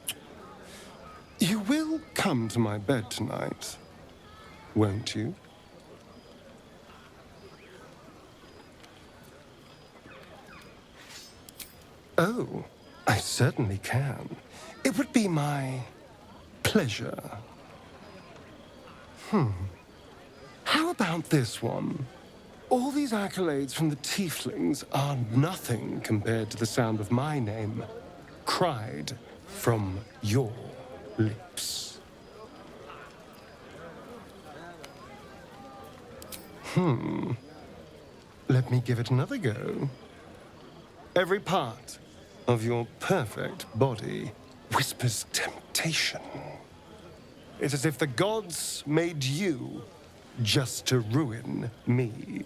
You will come to my bed tonight, won't you? Oh, I certainly can. It would be my pleasure. How about this one? All these accolades from the tieflings are nothing compared to the sound of my name, cried from your lips. Let me give it another go. Every part of your perfect body whispers temptation. It's as if the gods made you just to ruin me.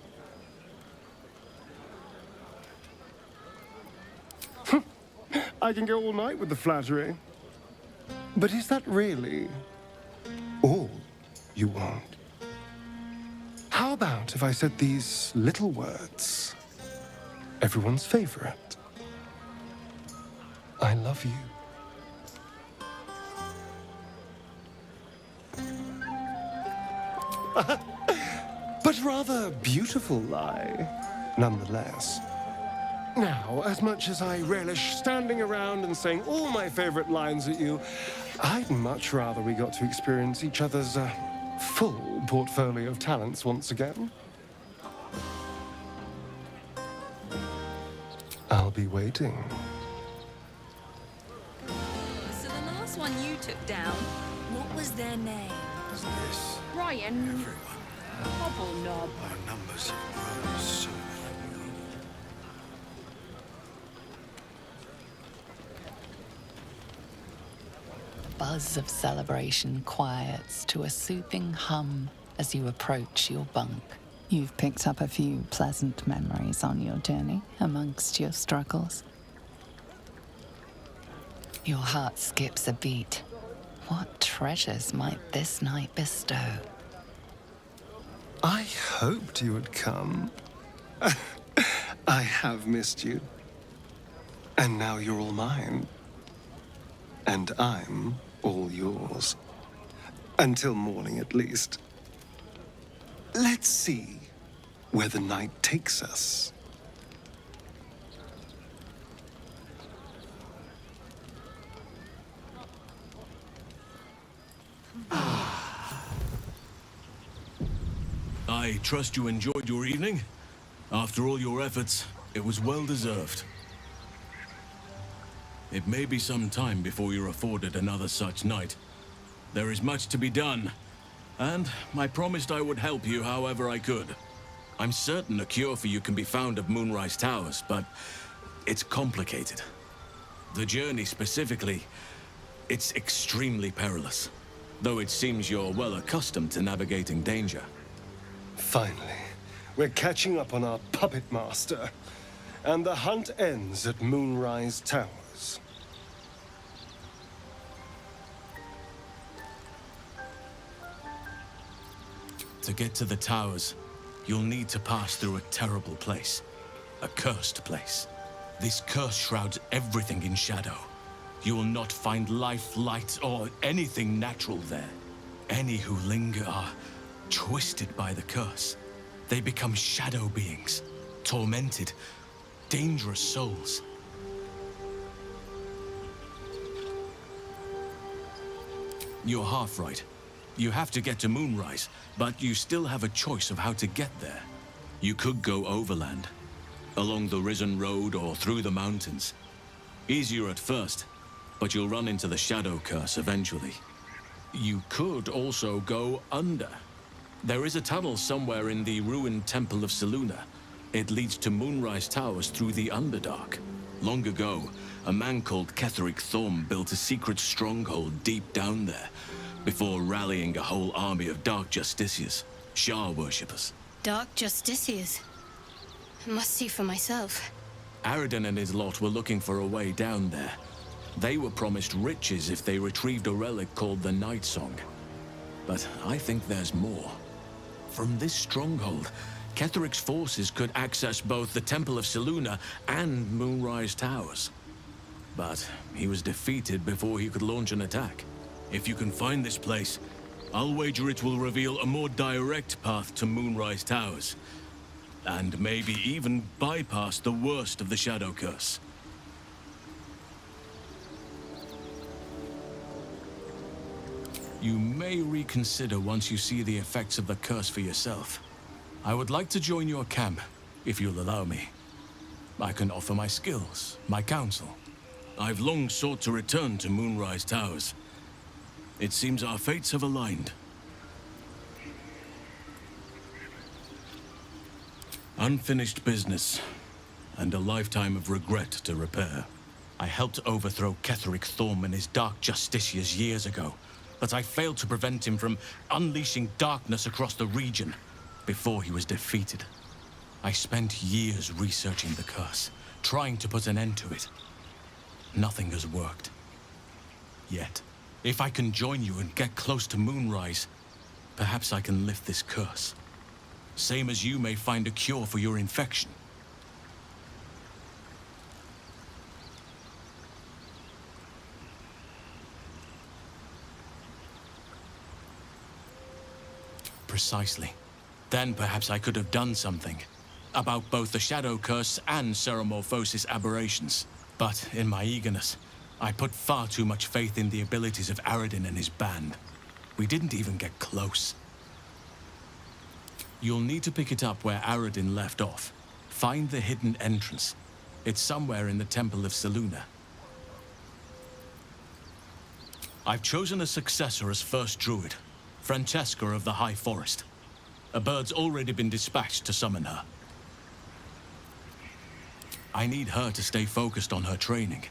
I can go all night with the flattery. But is that really all you want? How about if I said these little words? Everyone's favorite. I love you. But rather beautiful lie, nonetheless. Now, as much as I relish standing around and saying all my favorite lines at you, I'd much rather we got to experience each other's full portfolio of talents once again. I'll be waiting. So the last one you took down, what was their name? This, Ryan. Hobble-knob. our numbers have grown so. Buzz of celebration quiets to a soothing hum as you approach your bunk. You've picked up a few pleasant memories on your journey amongst your struggles. Your heart skips a beat. What treasures might this night bestow? I hoped you would come. I have missed you. And now you're all mine. And I'm all yours. Until morning, at least. Let's see where the night takes us. I trust you enjoyed your evening. After all your efforts, it was well deserved. It may be some time before you're afforded another such night. There is much to be done, and I promised I would help you however I could. I'm certain a cure for you can be found at Moonrise Towers, but it's complicated. The journey specifically, it's extremely perilous, though it seems you're well accustomed to navigating danger. Finally, we're catching up on our puppet master. And the hunt ends at Moonrise Towers. To get to the towers, you'll need to pass through a terrible place. A cursed place. This curse shrouds everything in shadow. You will not find life, light, or anything natural there. Any who linger are twisted by the curse. They become shadow beings, tormented, dangerous souls. You're half right. You have to get to Moonrise, but you still have a choice of how to get there. You could go overland, along the Risen Road or through the mountains. Easier at first, but you'll run into the Shadow Curse eventually. You could also go under. There is a tunnel somewhere in the ruined Temple of Selûne. It leads to Moonrise Towers through the Underdark. Long ago, a man called Ketheric Thorm built a secret stronghold deep down there, before rallying a whole army of Dark Justiciars, Shah worshippers. Dark Justiciars. I must see for myself. Aradin and his lot were looking for a way down there. They were promised riches if they retrieved a relic called the Night Song. But I think there's more. From this stronghold, Ketheric's forces could access both the Temple of Selûne and Moonrise Towers. But he was defeated before he could launch an attack. If you can find this place, I'll wager it will reveal a more direct path to Moonrise Towers. And maybe even bypass the worst of the Shadow Curse. You may reconsider once you see the effects of the curse for yourself. I would like to join your camp, if you'll allow me. I can offer my skills, my counsel. I've long sought to return to Moonrise Towers. It seems our fates have aligned. Unfinished business, and a lifetime of regret to repair. I helped overthrow Ketheric Thorm and his Dark Justiciars years ago, but I failed to prevent him from unleashing darkness across the region before he was defeated. I spent years researching the curse, trying to put an end to it. Nothing has worked. Yet, if I can join you and get close to Moonrise, perhaps I can lift this curse. Same as you may find a cure for your infection. Precisely. Then perhaps I could have done something about both the Shadow Curse and Ceramorphosis aberrations. But in my eagerness, I put far too much faith in the abilities of Aradin and his band. We didn't even get close. You'll need to pick it up where Aradin left off. Find the hidden entrance. It's somewhere in the Temple of Selûne. I've chosen a successor as first druid, Francesca of the High Forest. A bird's already been dispatched to summon her. I need her to stay focused on her training.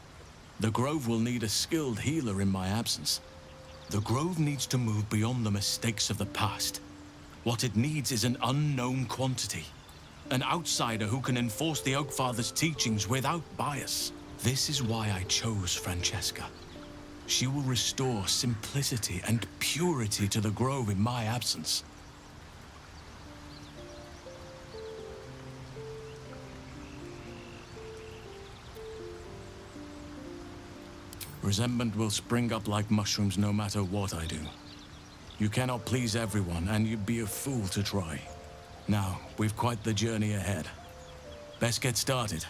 The Grove will need a skilled healer in my absence. The Grove needs to move beyond the mistakes of the past. What it needs is an unknown quantity. An outsider who can enforce the Oakfather's teachings without bias. This is why I chose Francesca. She will restore simplicity and purity to the Grove in my absence. Resentment will spring up like mushrooms no matter what I do. You cannot please everyone, and you'd be a fool to try. Now, we've quite the journey ahead. Best get started.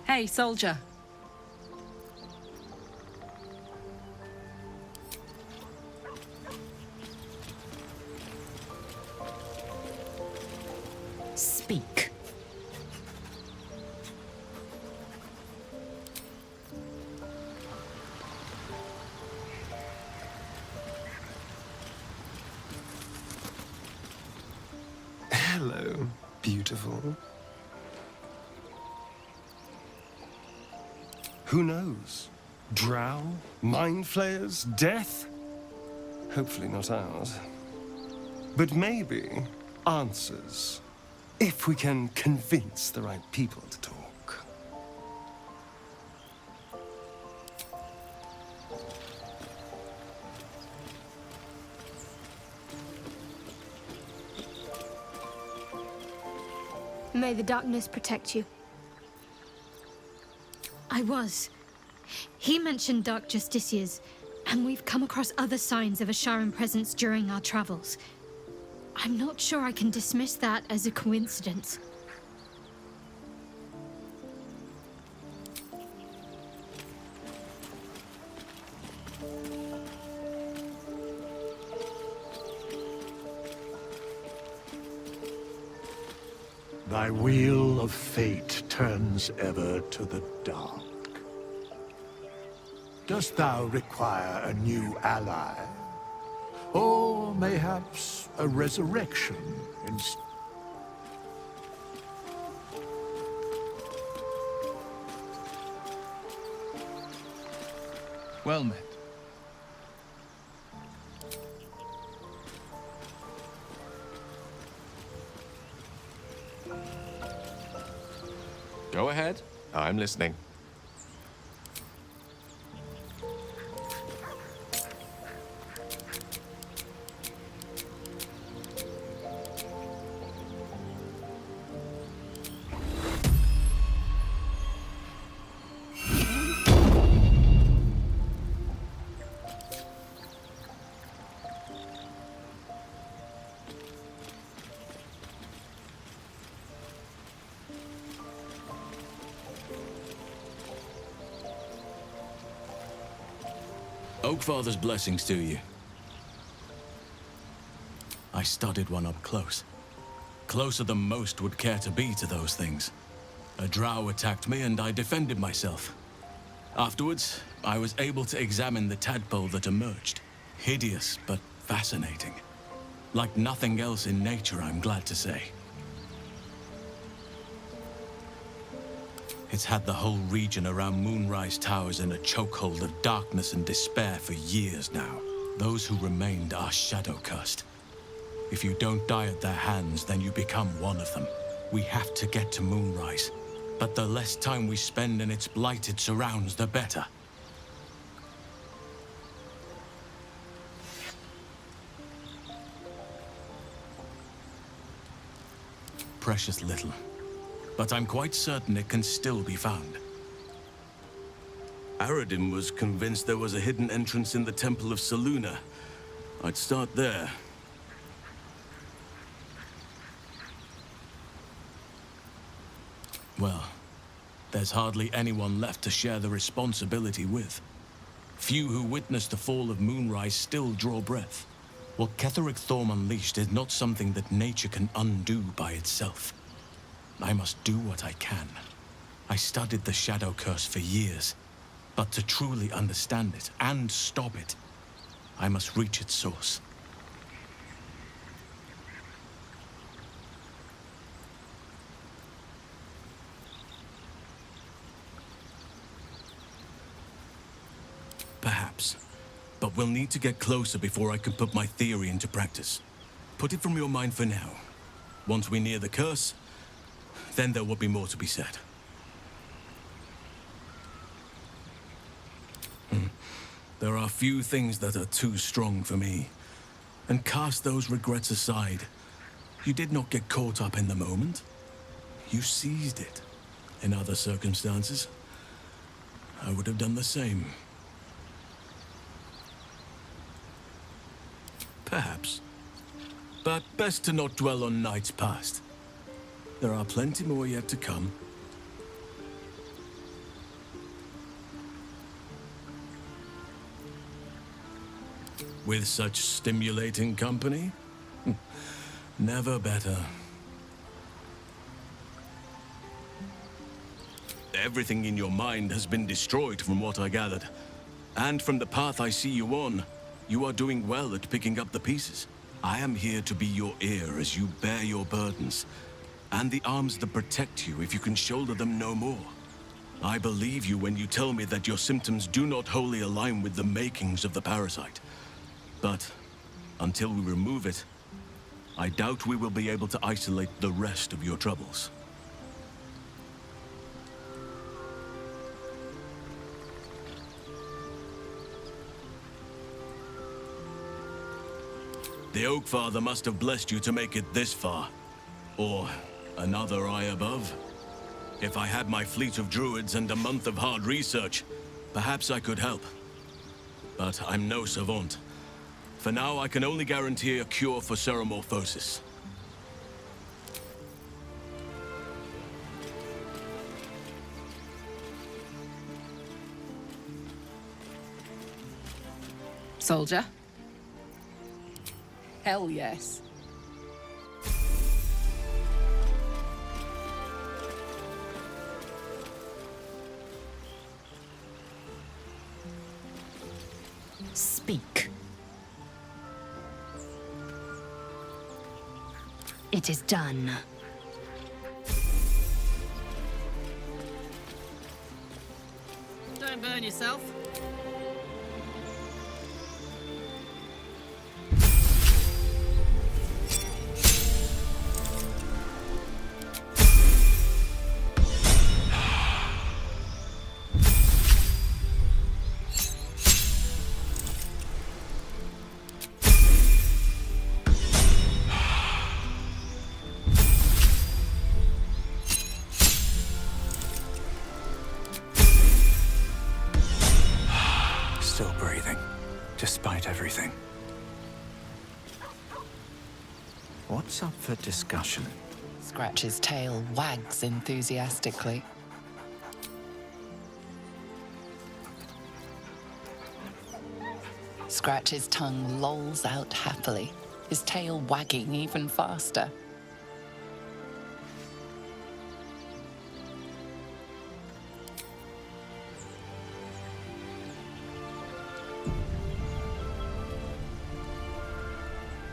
Hey, soldier. Speak. Hello, beautiful. Who knows? Drow? Mind flayers? Death? Hopefully not ours. But maybe answers. If we can convince the right people to talk. May the darkness protect you. I was. He mentioned dark justiciars, and we've come across other signs of a Sharan presence during our travels. I'm not sure I can dismiss that as a coincidence. Thy wheel of fate turns ever to the dark. Dost thou require a new ally? Or mayhaps a resurrection instead? Well met. Go ahead. I'm listening. Oakfather's blessings to you. I studied one up close. Closer than most would care to be to those things. A drow attacked me and I defended myself. Afterwards, I was able to examine the tadpole that emerged. Hideous, but fascinating. Like nothing else in nature, I'm glad to say. It's had the whole region around Moonrise Towers in a chokehold of darkness and despair for years now. Those who remained are shadow-cursed. If you don't die at their hands, then you become one of them. We have to get to Moonrise, but the less time we spend in its blighted surrounds, the better. Precious little. But I'm quite certain it can still be found. Aradin was convinced there was a hidden entrance in the Temple of Selûne. I'd start there. Well, there's hardly anyone left to share the responsibility with. Few who witnessed the fall of Moonrise still draw breath. What Ketheric Thorm unleashed is not something that nature can undo by itself. I must do what I can. I studied the Shadow Curse for years, but to truly understand it and stop it, I must reach its source. Perhaps, but we'll need to get closer before I can put my theory into practice. Put it from your mind for now. Once we near the curse, then there will be more to be said. There are few things that are too strong for me. And cast those regrets aside. You did not get caught up in the moment. You seized it. In other circumstances, I would have done the same. Perhaps. But best to not dwell on nights past. There are plenty more yet to come. With such stimulating company? Never better. Everything in your mind has been destroyed from what I gathered. And from the path I see you on, you are doing well at picking up the pieces. I am here to be your ear as you bear your burdens, and the arms that protect you if you can shoulder them no more. I believe you when you tell me that your symptoms do not wholly align with the makings of the parasite. But until we remove it, I doubt we will be able to isolate the rest of your troubles. The Oak Father must have blessed you to make it this far. Or another eye above. If I had my fleet of druids and a month of hard research, perhaps I could help. But I'm no savant. For now, I can only guarantee a cure for ceremorphosis. Soldier? Hell yes. Speak. It is done. Don't burn yourself. Still breathing, despite everything. What's up for discussion? Scratch's tail wags enthusiastically. Scratch's tongue lolls out happily, his tail wagging even faster.